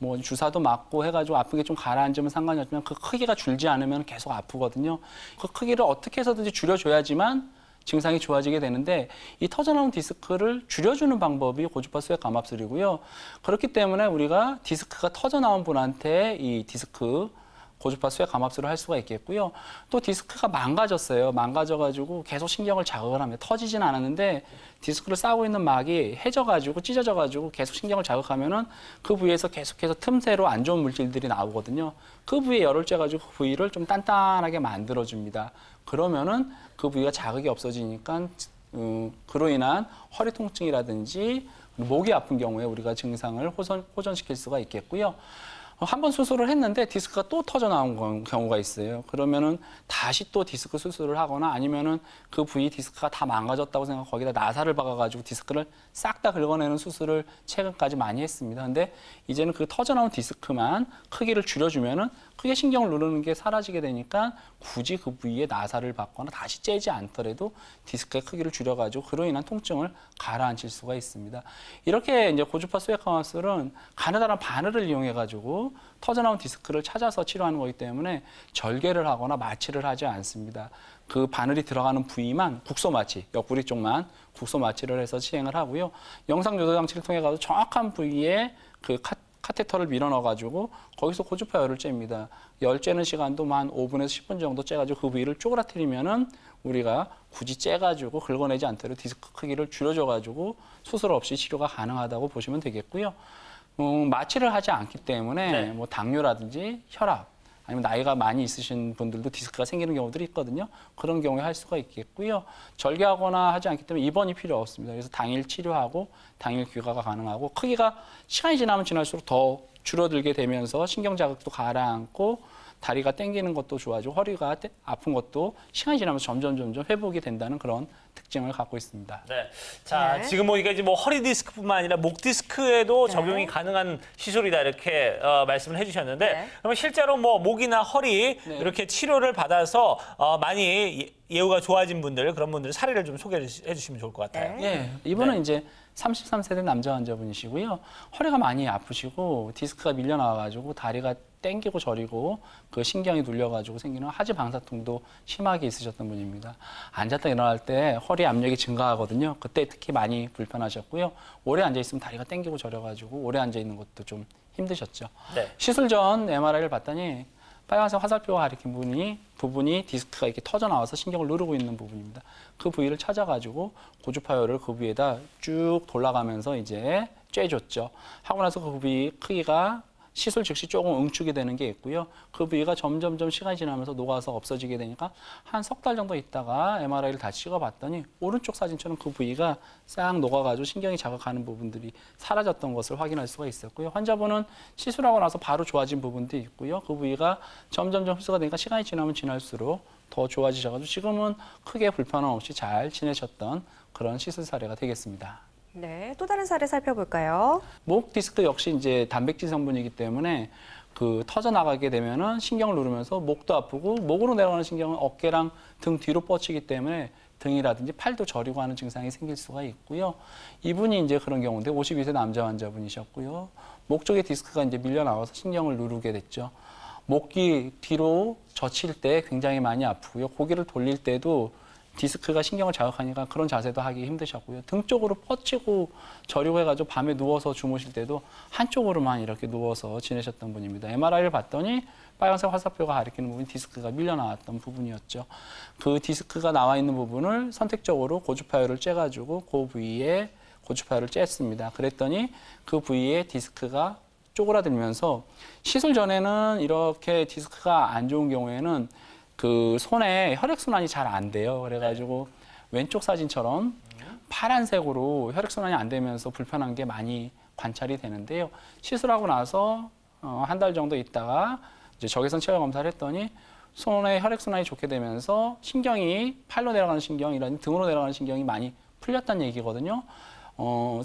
뭐 주사도 맞고 해가지고 아픈 게 좀 가라앉으면 상관이 없지만 그 크기가 줄지 않으면 계속 아프거든요. 그 크기를 어떻게 해서든지 줄여줘야지만 증상이 좋아지게 되는데, 이 터져나온 디스크를 줄여주는 방법이 고주파 수액 감압술이고요. 그렇기 때문에 우리가 디스크가 터져나온 분한테 이 디스크 고주파 수액 감압술을 할 수가 있겠고요. 또 디스크가 망가졌어요. 망가져가지고 계속 신경을 자극을 합니다. 터지진 않았는데 디스크를 싸고 있는 막이 해져가지고 찢어져가지고 계속 신경을 자극하면은 그 부위에서 계속해서 틈새로 안 좋은 물질들이 나오거든요. 그 부위에 열을 쬐가지고 그 부위를 좀 단단하게 만들어줍니다. 그러면은 그 부위가 자극이 없어지니까 그로 인한 허리 통증이라든지 목이 아픈 경우에 우리가 증상을 호전시킬 수가 있겠고요. 한번 수술을 했는데 디스크가 또 터져 나온 경우가 있어요. 그러면은 다시 또 디스크 수술을 하거나 아니면은 그 부위 디스크가 다 망가졌다고 생각하고 거기다 나사를 박아가지고 디스크를 싹 다 긁어내는 수술을 최근까지 많이 했습니다. 근데 이제는 그 터져 나온 디스크만 크기를 줄여주면은 크게 신경을 누르는 게 사라지게 되니까 굳이 그 부위에 나사를 박거나 다시 째지 않더라도 디스크의 크기를 줄여가지고 그로 인한 통증을 가라앉힐 수가 있습니다. 이렇게 이제 고주파 수액 감압술은 가느다란 바늘을 이용해가지고 터져나온 디스크를 찾아서 치료하는 거기 때문에 절개를 하거나 마취를 하지 않습니다. 그 바늘이 들어가는 부위만 국소 마취, 옆구리 쪽만 국소 마취를 해서 시행을 하고요. 영상 조절 장치를 통해 가지고 정확한 부위에 그 카테터를 밀어 넣어가지고 거기서 고주파 열을 쬐입니다. 열 쬐는 시간도 한 5분에서 10분 정도 쬐가지고 그 부위를 쪼그라뜨리면은 우리가 굳이 째가지고 긁어내지 않도록 디스크 크기를 줄여줘가지고 수술 없이 치료가 가능하다고 보시면 되겠고요. 마취를 하지 않기 때문에 네. 뭐 당뇨라든지 혈압, 아니면 나이가 많이 있으신 분들도 디스크가 생기는 경우들이 있거든요. 그런 경우에 할 수가 있겠고요. 절개하거나 하지 않기 때문에 입원이 필요 없습니다. 그래서 당일 치료하고 당일 귀가가 가능하고, 크기가 시간이 지나면 지날수록 더 줄어들게 되면서 신경 자극도 가라앉고 다리가 땡기는 것도 좋아지고 허리가 아픈 것도 시간이 지나면서 점점 회복이 된다는 그런 특징을 갖고 있습니다. 네. 자, 네. 지금 뭐 이게 이제 뭐 허리 디스크뿐만 아니라 목 디스크에도 적용이 가능한 시술이다 이렇게 말씀을 해주셨는데, 네. 그러면 실제로 뭐 목이나 허리 이렇게 치료를 받아서 많이 예후가 좋아진 분들, 그런 분들 사례를 좀 소개해 주시면 좋을 것 같아요. 네. 예, 이분은 이제 33세대 남자 환자분이시고요. 허리가 많이 아프시고 디스크가 밀려나와가지고 다리가 땡기고 저리고 그 신경이 눌려가지고 생기는 하지 방사통도 심하게 있으셨던 분입니다. 앉았다 일어날 때 허리 압력이 증가하거든요. 그때 특히 많이 불편하셨고요. 오래 앉아 있으면 다리가 땡기고 저려가지고 오래 앉아 있는 것도 좀 힘드셨죠. 네. 시술 전 MRI를 봤더니 빨간색 화살표가 가리킨 부분이 디스크가 이렇게 터져 나와서 신경을 누르고 있는 부분입니다. 그 부위를 찾아가지고 고주파열을 그 부위에다 쭉 돌아가면서 이제 쬐줬죠. 하고 나서 그 부위 크기가 시술 즉시 조금 응축이 되는 게 있고요. 그 부위가 점점점 시간이 지나면서 녹아서 없어지게 되니까 한 석 달 정도 있다가 MRI를 다시 찍어봤더니 오른쪽 사진처럼 그 부위가 싹 녹아가지고 신경이 자극하는 부분들이 사라졌던 것을 확인할 수가 있었고요. 환자분은 시술하고 나서 바로 좋아진 부분도 있고요. 그 부위가 점점점 흡수가 되니까 시간이 지나면 지날수록 더 좋아지셔가지고 지금은 크게 불편함 없이 잘 지내셨던 그런 시술 사례가 되겠습니다. 네, 또 다른 사례 살펴볼까요? 목 디스크 역시 이제 단백질 성분이기 때문에 그 터져 나가게 되면은 신경을 누르면서 목도 아프고 목으로 내려가는 신경은 어깨랑 등 뒤로 뻗치기 때문에 등이라든지 팔도 저리고 하는 증상이 생길 수가 있고요. 이분이 이제 그런 경우인데 52세 남자 환자분이셨고요. 목 쪽에 디스크가 이제 밀려 나와서 신경을 누르게 됐죠. 목이 뒤로 젖힐 때 굉장히 많이 아프고요. 고개를 돌릴 때도 디스크가 신경을 자극하니까 그런 자세도 하기 힘드셨고요. 등 쪽으로 뻗치고 저리고 해가지고 밤에 누워서 주무실 때도 한쪽으로만 이렇게 누워서 지내셨던 분입니다. MRI를 봤더니 빨간색 화살표가 가리키는 부분이 디스크가 밀려 나왔던 부분이었죠. 그 디스크가 나와 있는 부분을 선택적으로 고주파열을 쬐가지고 그 부위에 고주파열을 쬐습니다. 그랬더니 그 부위에 디스크가 쪼그라들면서 시술 전에는 이렇게 디스크가 안 좋은 경우에는 그 손에 혈액순환이 잘 안 돼요. 그래가지고 왼쪽 사진처럼 파란색으로 혈액순환이 안 되면서 불편한 게 많이 관찰이 되는데요. 시술하고 나서 한 달 정도 있다가 이제 적외선 체열 검사를 했더니 손에 혈액순환이 좋게 되면서 신경이 팔로 내려가는 신경이라든지 등으로 내려가는 신경이 많이 풀렸다는 얘기거든요.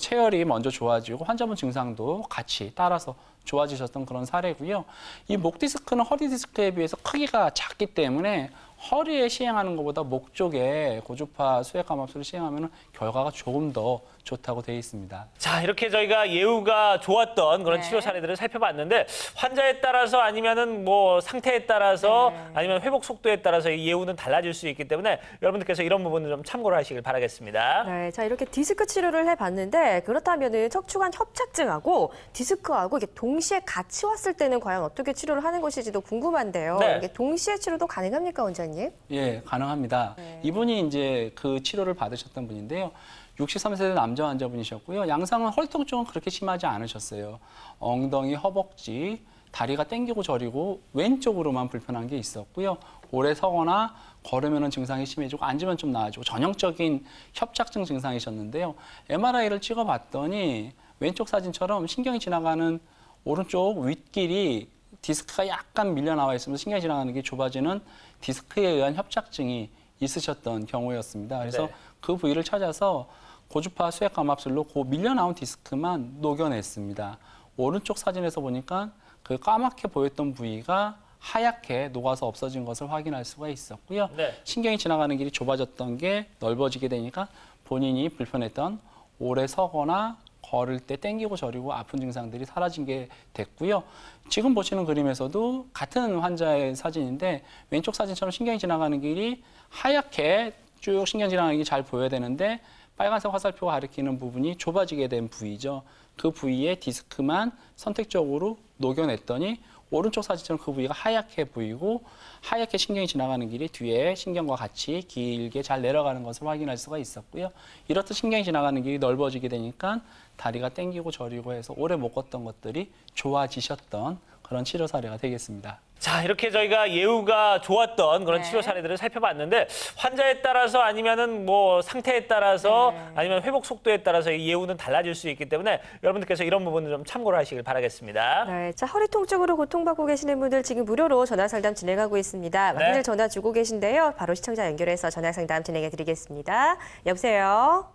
체열이 먼저 좋아지고 환자분 증상도 같이 따라서 좋아지셨던 그런 사례고요. 이 목 디스크는 허리 디스크에 비해서 크기가 작기 때문에 허리에 시행하는 것보다 목 쪽에 고주파 수액 감압술을 시행하면 결과가 조금 더 좋다고 되어 있습니다. 자, 이렇게 저희가 예후가 좋았던 그런 네. 치료 사례들을 살펴봤는데 환자에 따라서 아니면은 뭐 상태에 따라서 아니면 회복 속도에 따라서 이 예후는 달라질 수 있기 때문에 여러분들께서 이런 부분을 좀 참고를 하시길 바라겠습니다. 네, 자 이렇게 디스크 치료를 해봤는데 그렇다면은 척추관 협착증하고 디스크하고 이게 동시에 같이 왔을 때는 과연 어떻게 치료를 하는 것인지도 궁금한데요. 네. 이게 동시에 치료도 가능합니까, 원장님? 예, 가능합니다. 네. 이분이 이제 그 치료를 받으셨던 분인데요. 63세 남자 환자분이셨고요. 양상은 허리 통증은 그렇게 심하지 않으셨어요. 엉덩이, 허벅지, 다리가 땡기고 저리고 왼쪽으로만 불편한 게 있었고요. 오래 서거나 걸으면 증상이 심해지고 앉으면 좀 나아지고 전형적인 협착증 증상이셨는데요. MRI를 찍어봤더니 왼쪽 사진처럼 신경이 지나가는 오른쪽 윗길이 디스크가 약간 밀려 나와 있으면서 신경이 지나가는 게 좁아지는 디스크에 의한 협착증이 있으셨던 경우였습니다. 그래서 네. 그 부위를 찾아서 고주파 수액 감압술로 그 밀려 나온 디스크만 녹여냈습니다. 오른쪽 사진에서 보니까 그 까맣게 보였던 부위가 하얗게 녹아서 없어진 것을 확인할 수가 있었고요. 네. 신경이 지나가는 길이 좁아졌던 게 넓어지게 되니까 본인이 불편했던 오래 서거나 걸을 때 땡기고 저리고 아픈 증상들이 사라진 게 됐고요. 지금 보시는 그림에서도 같은 환자의 사진인데 왼쪽 사진처럼 신경이 지나가는 길이 하얗게 쭉 신경 지나가는 길이 잘 보여야 되는데 빨간색 화살표가 가리키는 부분이 좁아지게 된 부위죠. 그 부위에 디스크만 선택적으로 녹여냈더니 오른쪽 사진처럼 그 부위가 하얗게 보이고 하얗게 신경이 지나가는 길이 뒤에 신경과 같이 길게 잘 내려가는 것을 확인할 수가 있었고요. 이렇듯 신경이 지나가는 길이 넓어지게 되니까 다리가 땡기고 저리고 해서 오래 못 걷던 것들이 좋아지셨던 그런 치료 사례가 되겠습니다. 자, 이렇게 저희가 예후가 좋았던 그런 네. 치료 사례들을 살펴봤는데 환자에 따라서 아니면은 뭐 상태에 따라서 아니면 회복 속도에 따라서 이 예후는 달라질 수 있기 때문에 여러분들께서 이런 부분을 좀 참고를 하시길 바라겠습니다. 네, 자 허리 통증으로 고통받고 계시는 분들 지금 무료로 전화 상담 진행하고 있습니다. 많이들 네. 전화 주고 계신데요. 바로 시청자 연결해서 전화 상담 진행해 드리겠습니다. 여보세요?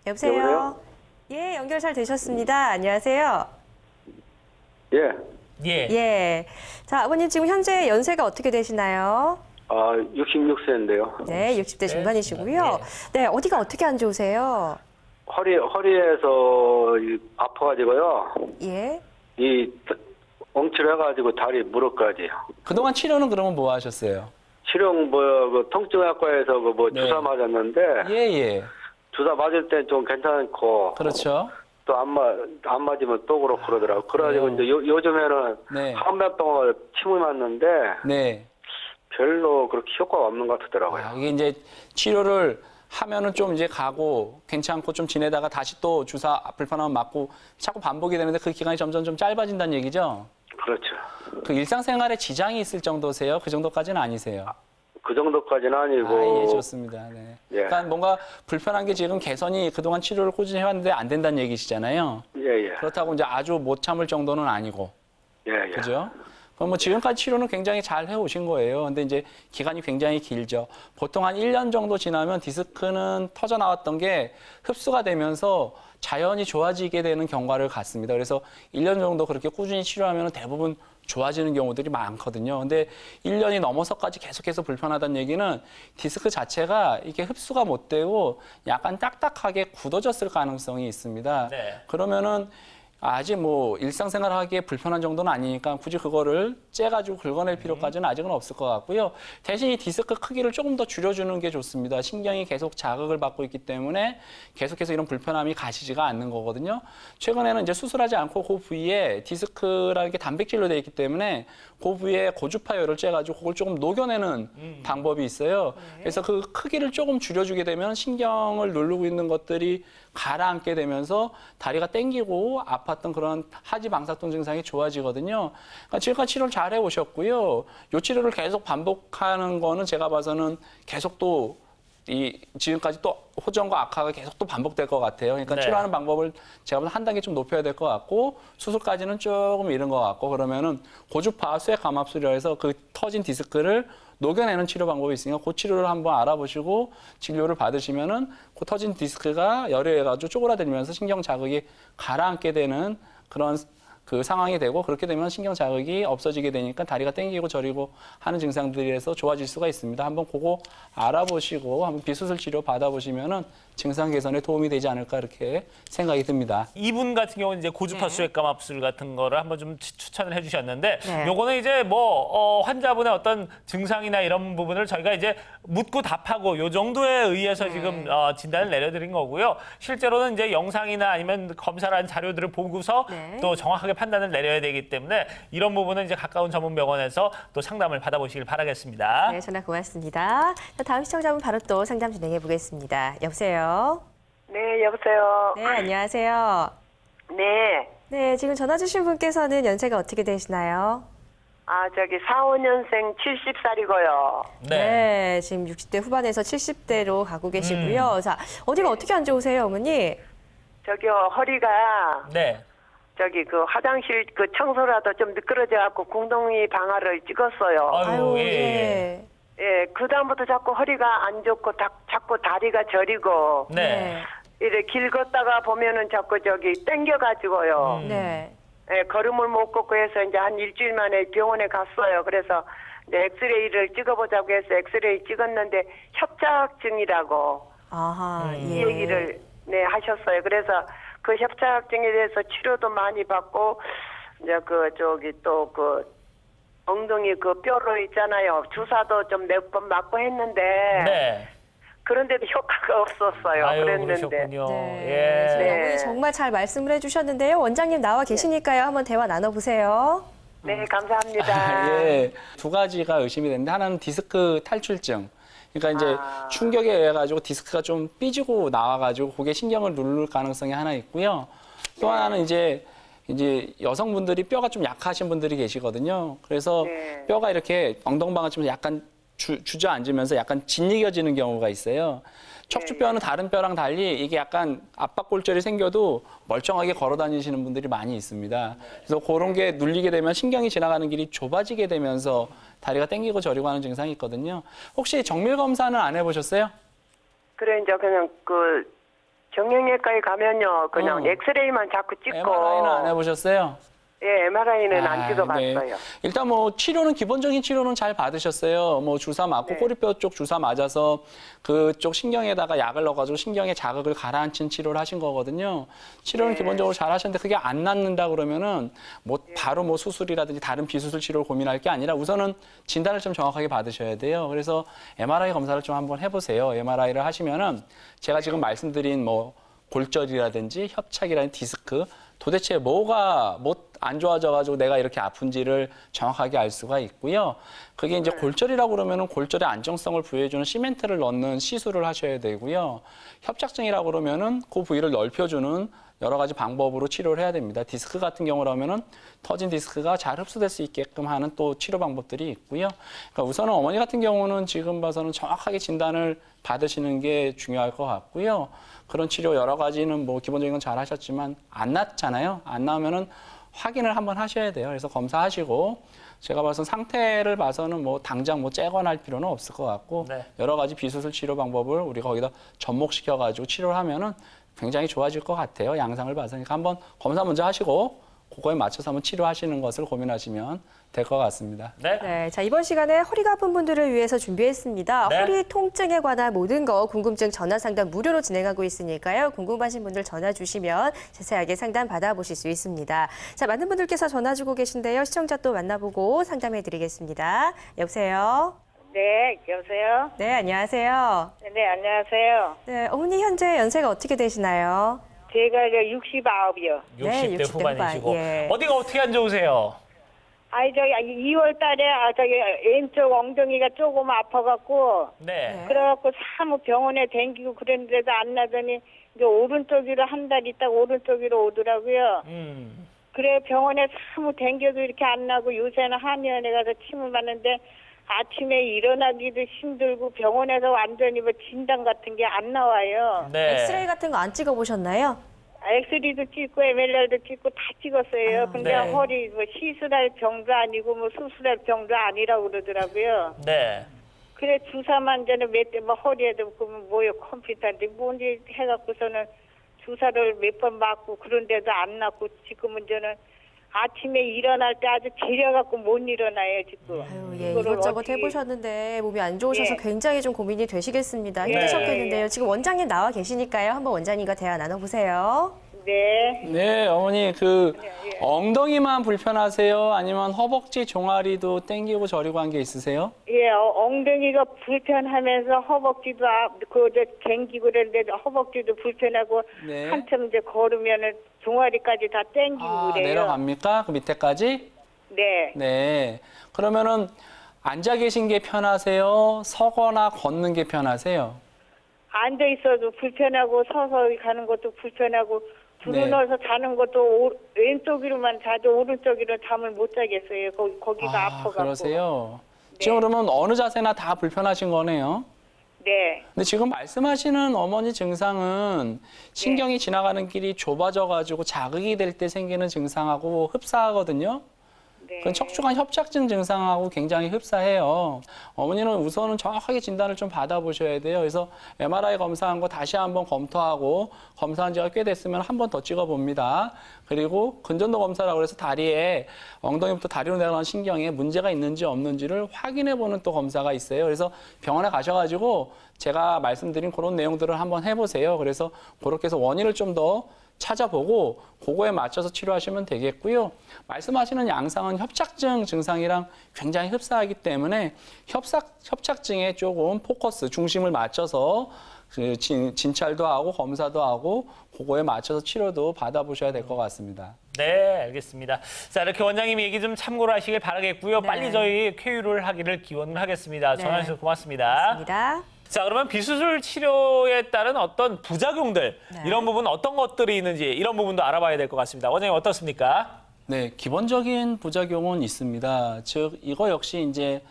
여보세요? 예, 연결 잘 되셨습니다. 안녕하세요. 예. 예. 예. 자, 아버님 지금 현재 연세가 어떻게 되시나요? 66세인데요. 네, 60대 중반이시고요. 네, 어디가 어떻게 안 좋으세요? 허리에서 아파가지고요. 예. 이 엉칠해가지고 다리 무릎까지. 그동안 치료는 그러면 뭐 하셨어요? 치료 그 통증학과에서 네. 주사 맞았는데 예. 주사 맞을 땐 좀 괜찮고 그렇죠. 또 안 맞으면 또 그렇고 그러더라고. 그래가지고 이제 요즘에는 네. 한몇 동안 침을 맞는데 네. 별로 그렇게 효과가 없는 것 같더라고요. 이게 이제 치료를 하면은 좀 이제 가고 괜찮고 좀 지내다가 다시 또 주사 불편하면 맞고 자꾸 반복이 되는데 그 기간이 점점 좀 짧아진다는 얘기죠? 그렇죠. 그 일상생활에 지장이 있을 정도세요? 그 정도까지는 아니세요? 그 정도까지는 아니고. 예, 좋습니다. 네. 예. 그러니까 뭔가 불편한 게 지금 개선이 그동안 치료를 꾸준히 해왔는데 안 된다는 얘기시잖아요. 예, 예. 그렇다고 이제 아주 못 참을 정도는 아니고. 예, 예. 그죠? 그럼 뭐 지금까지 치료는 굉장히 잘 해오신 거예요. 근데 이제 기간이 굉장히 길죠. 보통 한 1년 정도 지나면 디스크는 터져 나왔던 게 흡수가 되면서 자연히 좋아지게 되는 경과를 갖습니다. 그래서 1년 정도 그렇게 꾸준히 치료하면 대부분 좋아지는 경우들이 많거든요. 근데 1년이 넘어서까지 계속해서 불편하다는 얘기는 디스크 자체가 이게 흡수가 못 되고 약간 딱딱하게 굳어졌을 가능성이 있습니다. 네. 그러면은 아직 뭐 일상생활 하기에 불편한 정도는 아니니까 굳이 그거를 째가지고 긁어낼 필요까지는 아직은 없을 것 같고요. 대신 이 디스크 크기를 조금 더 줄여주는 게 좋습니다. 신경이 계속 자극을 받고 있기 때문에 계속해서 이런 불편함이 가시지가 않는 거거든요. 최근에는 이제 수술하지 않고 그 부위에 디스크라는 게 단백질로 되어 있기 때문에 그 부위에 고주파열을 째가지고 그걸 조금 녹여내는 방법이 있어요. 그래서 그 크기를 조금 줄여주게 되면 신경을 누르고 있는 것들이 가라앉게 되면서 다리가 땡기고 아팠던 그런 하지 방사통 증상이 좋아지거든요. 그러니까 지금까지 치료를 잘 해오셨고요. 이 치료를 계속 반복하는 거는 제가 봐서는 계속 또 지금까지 또 호전과 악화가 계속 또 반복될 것 같아요. 그러니까 네. 치료하는 방법을 제가 보면 한 단계 좀 높여야 될 것 같고 수술까지는 조금 이른 것 같고 그러면은 고주파 쇠 감압술이라 해서 그 터진 디스크를 녹여내는 치료 방법이 있으니까 그 치료를 한번 알아보시고 진료를 받으시면은 그 터진 디스크가 열애해가지고 쪼그라들면서 신경 자극이 가라앉게 되는 그런 그 상황이 되고 그렇게 되면 신경 자극이 없어지게 되니까 다리가 땡기고 저리고 하는 증상들에서 좋아질 수가 있습니다. 한번 그거 알아보시고 한번 비수술 치료 받아보시면은 증상 개선에 도움이 되지 않을까 이렇게 생각이 듭니다. 이분 같은 경우는 이제 고주파 수액감압술 같은 거를 한번 좀 추천을 해주셨는데, 네. 요거는 이제 뭐 환자분의 어떤 증상이나 이런 부분을 저희가 이제 묻고 답하고 요 정도에 의해서 지금 진단을 내려드린 거고요. 실제로는 이제 영상이나 아니면 검사를 한 자료들을 보고서 네. 또 정확하게 판단을 내려야 되기 때문에 이런 부분은 이제 가까운 전문 병원에서 또 상담을 받아보시길 바라겠습니다. 네, 전화 고맙습니다. 자, 다음 시청자분 바로 또 상담 진행해 보겠습니다. 여보세요? 네, 여보세요. 네, 안녕하세요. 네. 네, 지금 전화 주신 분께서는 연세가 어떻게 되시나요? 저기 4, 5년생 70살이고요. 네, 지금 60대 후반에서 70대로 가고 계시고요. 자, 어디가 어떻게 안 좋으세요, 어머니? 저기요, 허리가 네. 저기 그 화장실 그 청소라도 좀 미끄러져 갖고 공동이 방아를 찍었어요. 아유, 예. 예, 그다음부터 자꾸 허리가 안 좋고 자꾸 다리가 저리고 네. 이래 길 걷다가 보면은 자꾸 저기 땡겨가지고요. 네. 예, 걸음을 못 걷고 해서 이제 한 일주일 만에 병원에 갔어요. 그래서 이제 엑스레이를 찍어보자고 해서 엑스레이 찍었는데 협착증이라고 아하, 이 얘기를 네 하셨어요. 그래서 그 협착증에 대해서 치료도 많이 받고 이제 그 저기 또 그 엉덩이 그 뼈로 있잖아요. 주사도 좀 몇 번 맞고 했는데 네. 그런데도 효과가 없었어요. 아유, 그랬는데. 그러셨군요. 네. 예. 지금 네. 어머니 정말 잘 말씀을 해주셨는데요. 원장님 나와 계시니까요. 한번 대화 나눠보세요. 네, 감사합니다. 예, 두 가지가 의심이 되는데 하나는 디스크 탈출증. 그러니까 이제 충격에 의해 가지고 디스크가 좀 삐지고 나와가지고 그게 신경을 누를 가능성이 하나 있고요. 또 하나는 이제 여성분들이 뼈가 좀 약하신 분들이 계시거든요. 그래서 네. 뼈가 이렇게 엉덩방아쯤에서 약간 주저앉으면서 약간 짓이겨지는 경우가 있어요. 척추뼈는 다른 뼈랑 달리 이게 약간 압박골절이 생겨도 멀쩡하게 걸어 다니시는 분들이 많이 있습니다. 그래서 그런 게 눌리게 되면 신경이 지나가는 길이 좁아지게 되면서 다리가 땡기고 저리고 하는 증상이 있거든요. 혹시 정밀 검사는 안 해보셨어요? 그래 이제 그냥 그 정형외과에 가면요 그냥 엑스레이만 자꾸 찍고 MRI는 안 해보셨어요? 예, MRI는 안 찍어봤어요. 네. 일단 뭐 치료는 기본적인 치료는 잘 받으셨어요. 뭐 주사 맞고 꼬리뼈 쪽 주사 맞아서 그쪽 신경에다가 약을 넣어가지고 신경의 자극을 가라앉힌 치료를 하신 거거든요. 치료는 기본적으로 잘 하셨는데 그게 안 낫는다 그러면은 뭐 바로 뭐 수술이라든지 다른 비수술 치료를 고민할 게 아니라 우선은 진단을 좀 정확하게 받으셔야 돼요. 그래서 MRI 검사를 좀 한번 해보세요. MRI를 하시면은 제가 지금 말씀드린 뭐 골절이라든지 협착이라든지 디스크 도대체 뭐가 안 좋아져가지고 내가 이렇게 아픈지를 정확하게 알 수가 있고요. 그게 이제 골절이라고 그러면은 골절의 안정성을 부여해주는 시멘트를 넣는 시술을 하셔야 되고요. 협착증이라고 그러면은 그 부위를 넓혀주는 여러 가지 방법으로 치료를 해야 됩니다. 디스크 같은 경우라면은 터진 디스크가 잘 흡수될 수 있게끔 하는 또 치료 방법들이 있고요. 그러니까 우선은 어머니 같은 경우는 지금 봐서는 정확하게 진단을 받으시는 게 중요할 것 같고요. 그런 치료 여러 가지는 뭐 기본적인 건 잘 하셨지만 안 낫잖아요. 안 나오면은 확인을 한번 하셔야 돼요. 그래서 검사하시고 제가 봐서 상태를 봐서는 뭐 당장 뭐 째거나 할 필요는 없을 것 같고 네. 여러 가지 비수술 치료 방법을 우리가 거기다 접목시켜가지고 치료를 하면은 굉장히 좋아질 것 같아요. 양상을 봐서. 그러니까 한번 검사 먼저 하시고 그거에 맞춰서 한번 치료하시는 것을 고민하시면 될 것 같습니다. 네. 네, 자 이번 시간에 허리가 아픈 분들을 위해서 준비했습니다. 네. 허리 통증에 관한 모든 거 궁금증 전화 상담 무료로 진행하고 있으니까요. 궁금하신 분들 전화 주시면 자세하게 상담 받아보실 수 있습니다. 자, 많은 분들께서 전화 주고 계신데요. 시청자 또 만나보고 상담해드리겠습니다. 여보세요? 네, 여보세요? 네, 안녕하세요. 네, 안녕하세요. 네, 어머니 현재 연세가 어떻게 되시나요? 제가 이제 69이요. 60대 네, 60대 후반이시고. 후반, 예. 어디가 어떻게 안 좋으세요? 아이, 저기 2월 달에, 저기 왼쪽 엉덩이가 조금 아파갖고, 네. 그래갖고 사무 병원에 댕기고 그랬는데도 안 나더니, 이제 오른쪽으로 한 달 있다가 오른쪽으로 오더라고요. 그래, 병원에 사무 댕겨도 이렇게 안 나고 요새는 한의원에 가서 침을 맞는데, 아침에 일어나기도 힘들고 병원에서 완전히 뭐 진단 같은 게 안 나와요. 네. 엑스레이 같은 거 안 찍어보셨나요? 엑스레이도 찍고 MRI도 찍고 다 찍었어요. 근데 네. 허리 뭐 시술할 병도 아니고 뭐 수술할 병도 아니라고 그러더라고요. 네. 그래 주사만 전에 몇 대 뭐 허리에도 보면 뭐요 컴퓨터인데 뭔지 해갖고서는 주사를 몇 번 맞고 그런데도 안 낫고 지금은 저는 아침에 일어날 때 아주 지려갖고 못 일어나요 지금. 아유, 예, 이거를 이것저것 어떻게- 해보셨는데 몸이 안 좋으셔서 예. 굉장히 좀 고민이 되시겠습니다. 예. 힘드셨겠는데요. 지금 원장님 나와 계시니까요. 한번 원장님과 대화 나눠보세요. 네. 네, 어머니 엉덩이만 불편하세요? 아니면 허벅지 종아리도 땡기고 저리고 한 게 있으세요? 예, 엉덩이가 불편하면서 허벅지도 그저 갱기고 그랬는데 허벅지도 불편하고 네. 한참 이제 걸으면은 종아리까지 다 땡기고 그래요. 내려갑니까? 그 밑에까지? 네. 네. 그러면은 앉아 계신 게 편하세요? 서거나 걷는 게 편하세요? 앉아 있어도 불편하고 서서 가는 것도 불편하고 불어넣어서 자는 것도 왼쪽으로만 자도 오른쪽으로 잠을 못 자겠어요. 거기가 아파갖고. 그러세요? 네. 지금 그러면 어느 자세나 다 불편하신 거네요? 네. 근데 지금 말씀하시는 어머니 증상은 신경이 네. 지나가는 길이 좁아져가지고 자극이 될 때 생기는 증상하고 흡사하거든요? 네. 그건 척추관 협착증 증상하고 굉장히 흡사해요. 어머니는 우선은 정확하게 진단을 좀 받아보셔야 돼요. 그래서 MRI 검사한 거 다시 한번 검토하고 검사한 지가 꽤 됐으면 한 번 더 찍어봅니다. 그리고 근전도 검사라고 해서 다리에 엉덩이부터 다리로 내려가는 신경에 문제가 있는지 없는지를 확인해보는 또 검사가 있어요. 그래서 병원에 가셔가지고 제가 말씀드린 그런 내용들을 한번 해보세요. 그래서 그렇게 해서 원인을 좀 더 찾아보고 그거에 맞춰서 치료하시면 되겠고요. 말씀하시는 양상은 협착증 증상이랑 굉장히 흡사하기 때문에 협착증에 조금 포커스, 중심을 맞춰서 진찰도 하고 검사도 하고 그거에 맞춰서 치료도 받아보셔야 될 것 같습니다. 네, 알겠습니다. 자, 이렇게 원장님 얘기 좀 참고로 하시길 바라겠고요. 네. 빨리 저희 쾌유를 하기를 기원을 하겠습니다. 네. 전화 주셔서 고맙습니다. 맞습니다. 자, 그러면 비수술 치료에 따른 어떤 부작용들, 네. 이런 부분 어떤 것들이 있는지 이런 부분도 알아봐야 될 것 같습니다. 원장님 어떻습니까? 네, 기본적인 부작용은 있습니다. 즉, 이거 역시 이제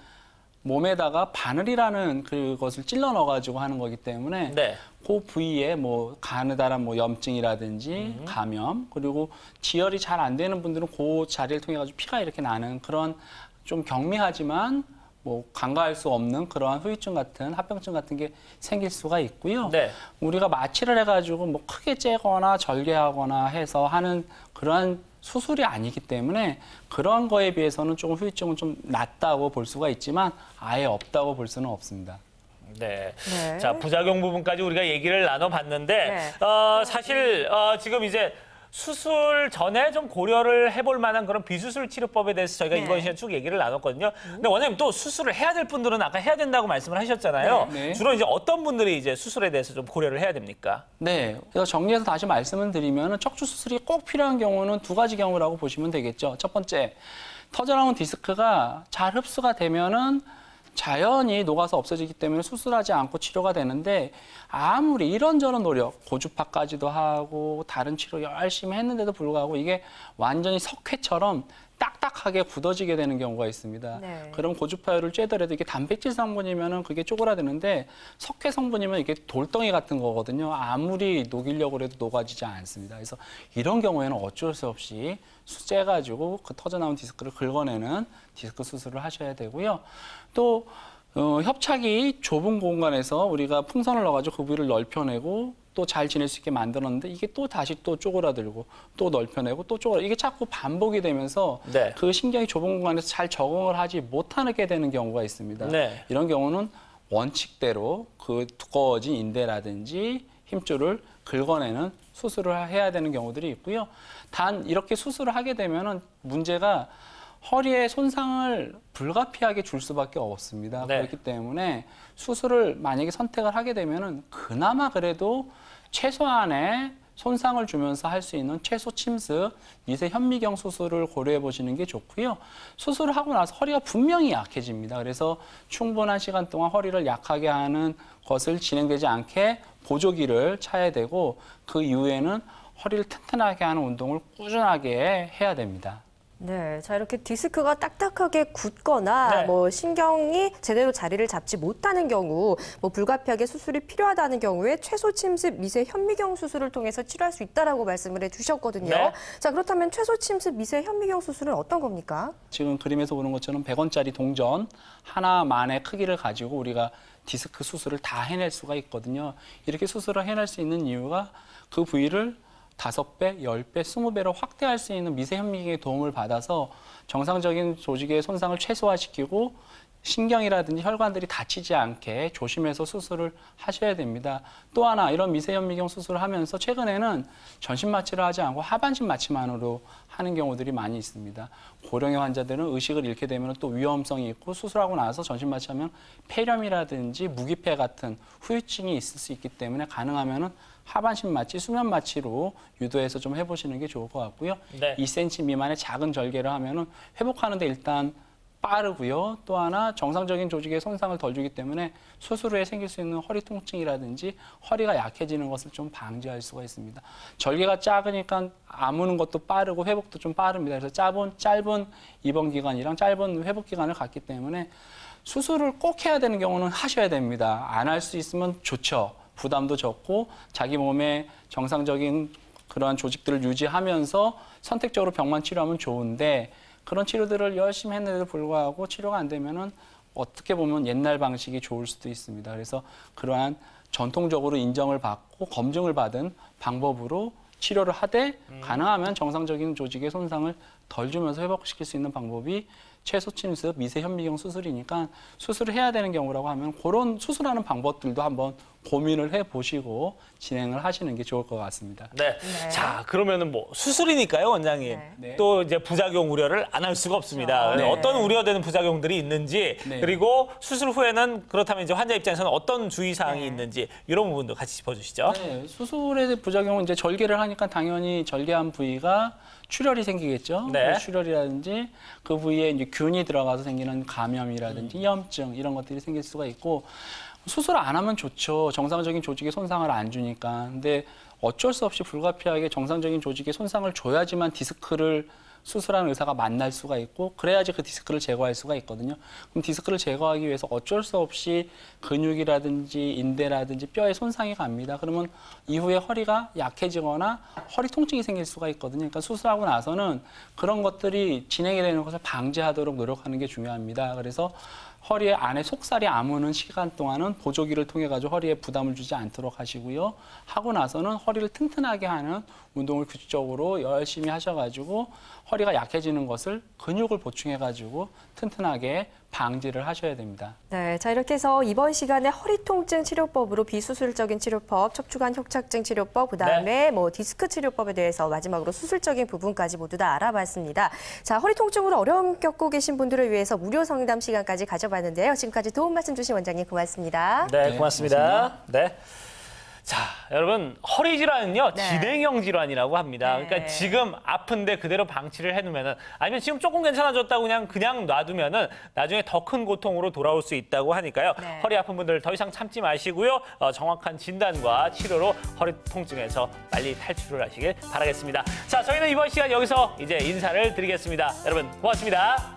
몸에다가 바늘이라는 그것을 찔러 넣어가지고 하는 거기 때문에 네. 그 부위에 뭐 가느다란 뭐 염증이라든지 감염 그리고 지혈이 잘 안 되는 분들은 그 자리를 통해 가지고 피가 이렇게 나는 그런 좀 경미하지만 뭐 간과할 수 없는 그러한 후유증 같은 합병증 같은 게 생길 수가 있고요. 네. 우리가 마취를 해가지고 뭐 크게 째거나 절개하거나 해서 하는 그러한 수술이 아니기 때문에 그런 거에 비해서는 조금 후유증은 좀 낮다고 볼 수가 있지만 아예 없다고 볼 수는 없습니다. 네. 네. 자, 부작용 부분까지 우리가 얘기를 나눠봤는데, 네. 사실 지금 이제 수술 전에 좀 고려를 해볼 만한 그런 비수술 치료법에 대해서 저희가 이번 시간에 쭉 얘기를 나눴거든요. 근데 원장님 또 수술을 해야 될 분들은 아까 해야 된다고 말씀을 하셨잖아요. 네. 주로 이제 어떤 분들이 이제 수술에 대해서 좀 고려를 해야 됩니까? 네, 그래서 정리해서 다시 말씀을 드리면 척추 수술이 꼭 필요한 경우는 두 가지 경우라고 보시면 되겠죠. 첫 번째, 터져나온 디스크가 잘 흡수가 되면은 자연히 녹아서 없어지기 때문에 수술하지 않고 치료가 되는데 아무리 이런저런 노력, 고주파까지도 하고 다른 치료 열심히 했는데도 불구하고 이게 완전히 석회처럼 딱딱하게 굳어지게 되는 경우가 있습니다. 네. 그럼 고주파열을 쬐더라도 이게 단백질 성분이면은 그게 쪼그라드는데 석회 성분이면 이게 돌덩이 같은 거거든요. 아무리 녹이려고 해도 녹아지지 않습니다. 그래서 이런 경우에는 어쩔 수 없이 째가지고 그 터져나온 디스크를 긁어내는 디스크 수술을 하셔야 되고요. 또 협착이 좁은 공간에서 우리가 풍선을 넣어가지고 그 부위를 넓혀내고 또 잘 지낼 수 있게 만들었는데 이게 또 다시 또 쪼그라들고 또 넓혀내고 또 쪼그라 이게 자꾸 반복이 되면서 네. 그 신경이 좁은 공간에서 잘 적응을 하지 못하게 되는 경우가 있습니다. 네. 이런 경우는 원칙대로 그 두꺼워진 인대라든지 힘줄을 긁어내는 수술을 해야 되는 경우들이 있고요. 단 이렇게 수술을 하게 되면은 문제가 허리에 손상을 불가피하게 줄 수밖에 없습니다. 네. 그렇기 때문에 수술을 만약에 선택을 하게 되면은 그나마 그래도 최소한의 손상을 주면서 할 수 있는 최소 침습, 미세 현미경 수술을 고려해 보시는 게 좋고요. 수술을 하고 나서 허리가 분명히 약해집니다. 그래서 충분한 시간 동안 허리를 약하게 하는 것을 진행되지 않게 보조기를 차야 되고 그 이후에는 허리를 튼튼하게 하는 운동을 꾸준하게 해야 됩니다. 네, 자 이렇게 디스크가 딱딱하게 굳거나 네. 뭐 신경이 제대로 자리를 잡지 못하는 경우, 뭐 불가피하게 수술이 필요하다는 경우에 최소 침습 미세 현미경 수술을 통해서 치료할 수 있다라고 말씀을 해주셨거든요. 네. 자 그렇다면 최소 침습 미세 현미경 수술은 어떤 겁니까? 지금 그림에서 보는 것처럼 100원짜리 동전 하나만의 크기를 가지고 우리가 디스크 수술을 다 해낼 수가 있거든요. 이렇게 수술을 해낼 수 있는 이유가 그 부위를 5배, 10배, 20배로 확대할 수 있는 미세 현미경의 도움을 받아서 정상적인 조직의 손상을 최소화시키고 신경이라든지 혈관들이 다치지 않게 조심해서 수술을 하셔야 됩니다. 또 하나 이런 미세 현미경 수술을 하면서 최근에는 전신 마취를 하지 않고 하반신 마취만으로 하는 경우들이 많이 있습니다. 고령의 환자들은 의식을 잃게 되면 또 위험성이 있고 수술하고 나서 전신 마취하면 폐렴이라든지 무기폐 같은 후유증이 있을 수 있기 때문에 가능하면은 하반신 마취, 수면 마취로 유도해서 좀 해보시는 게 좋을 것 같고요. 네. 2cm 미만의 작은 절개를 하면은 회복하는데 일단 빠르고요. 또 하나 정상적인 조직에 손상을 덜 주기 때문에 수술 후에 생길 수 있는 허리 통증이라든지 허리가 약해지는 것을 좀 방지할 수가 있습니다. 절개가 작으니까 아무는 것도 빠르고 회복도 좀 빠릅니다. 그래서 짧은 입원 기간이랑 짧은 회복 기간을 갖기 때문에 수술을 꼭 해야 되는 경우는 하셔야 됩니다. 안 할 수 있으면 좋죠. 부담도 적고 자기 몸에 정상적인 그러한 조직들을 유지하면서 선택적으로 병만 치료하면 좋은데 그런 치료들을 열심히 했는데도 불구하고 치료가 안 되면은 어떻게 보면 옛날 방식이 좋을 수도 있습니다. 그래서 그러한 전통적으로 인정을 받고 검증을 받은 방법으로 치료를 하되 가능하면 정상적인 조직의 손상을 덜 주면서 회복시킬 수 있는 방법이 최소 침습, 미세 현미경 수술이니까 수술을 해야 되는 경우라고 하면 그런 수술하는 방법들도 한번 고민을 해보시고 진행을 하시는 게 좋을 것 같습니다. 네. 네. 자, 그러면은 뭐 수술이니까요, 원장님. 네. 또 이제 부작용 우려를 안 할 수가 없습니다. 그렇죠. 어떤 우려되는 부작용들이 있는지 네. 그리고 수술 후에는 그렇다면 이제 환자 입장에서는 어떤 주의사항이 네. 있는지 이런 부분도 같이 짚어주시죠. 네, 수술의 부작용은 이제 절개를 하니까 당연히 절개한 부위가 출혈이 생기겠죠. 네. 그 출혈이라든지 그 부위에 이제 균이 들어가서 생기는 감염이라든지 염증 이런 것들이 생길 수가 있고 수술 안 하면 좋죠. 정상적인 조직에 손상을 안 주니까. 근데 어쩔 수 없이 불가피하게 정상적인 조직에 손상을 줘야지만 디스크를 수술하는 의사가 만날 수가 있고 그래야지 그 디스크를 제거할 수가 있거든요. 그럼 디스크를 제거하기 위해서 어쩔 수 없이 근육이라든지 인대라든지 뼈에 손상이 갑니다. 그러면 이후에 허리가 약해지거나 허리 통증이 생길 수가 있거든요. 그러니까 수술하고 나서는 그런 것들이 진행이 되는 것을 방지하도록 노력하는 게 중요합니다. 그래서 허리에 안에 속살이 아무는 시간 동안은 보조기를 통해 가지고 허리에 부담을 주지 않도록 하시고요. 하고 나서는 허리를 튼튼하게 하는 운동을 규칙적으로 열심히 하셔가지고 허리가 약해지는 것을 근육을 보충해 가지고 튼튼하게 방지를 하셔야 됩니다. 네, 자 이렇게 해서 이번 시간에 허리 통증 치료법으로 비수술적인 치료법, 척추관 협착증 치료법, 그다음에 뭐 디스크 치료법에 대해서 마지막으로 수술적인 부분까지 모두 다 알아봤습니다. 자, 허리 통증으로 어려움 겪고 계신 분들을 위해서 무료 상담 시간까지 가져봤는데요. 지금까지 도움 말씀 주신 원장님 고맙습니다. 네, 고맙습니다. 네. 자, 여러분 허리 질환은요 진행형 질환이라고 합니다. 그러니까 지금 아픈데 그대로 방치를 해두면은 아니면 지금 조금 괜찮아졌다고 그냥 놔두면은 나중에 더 큰 고통으로 돌아올 수 있다고 하니까요. 허리 아픈 분들 더 이상 참지 마시고요. 정확한 진단과 치료로 허리 통증에서 빨리 탈출을 하시길 바라겠습니다. 자, 저희는 이번 시간 여기서 이제 인사를 드리겠습니다. 여러분 고맙습니다.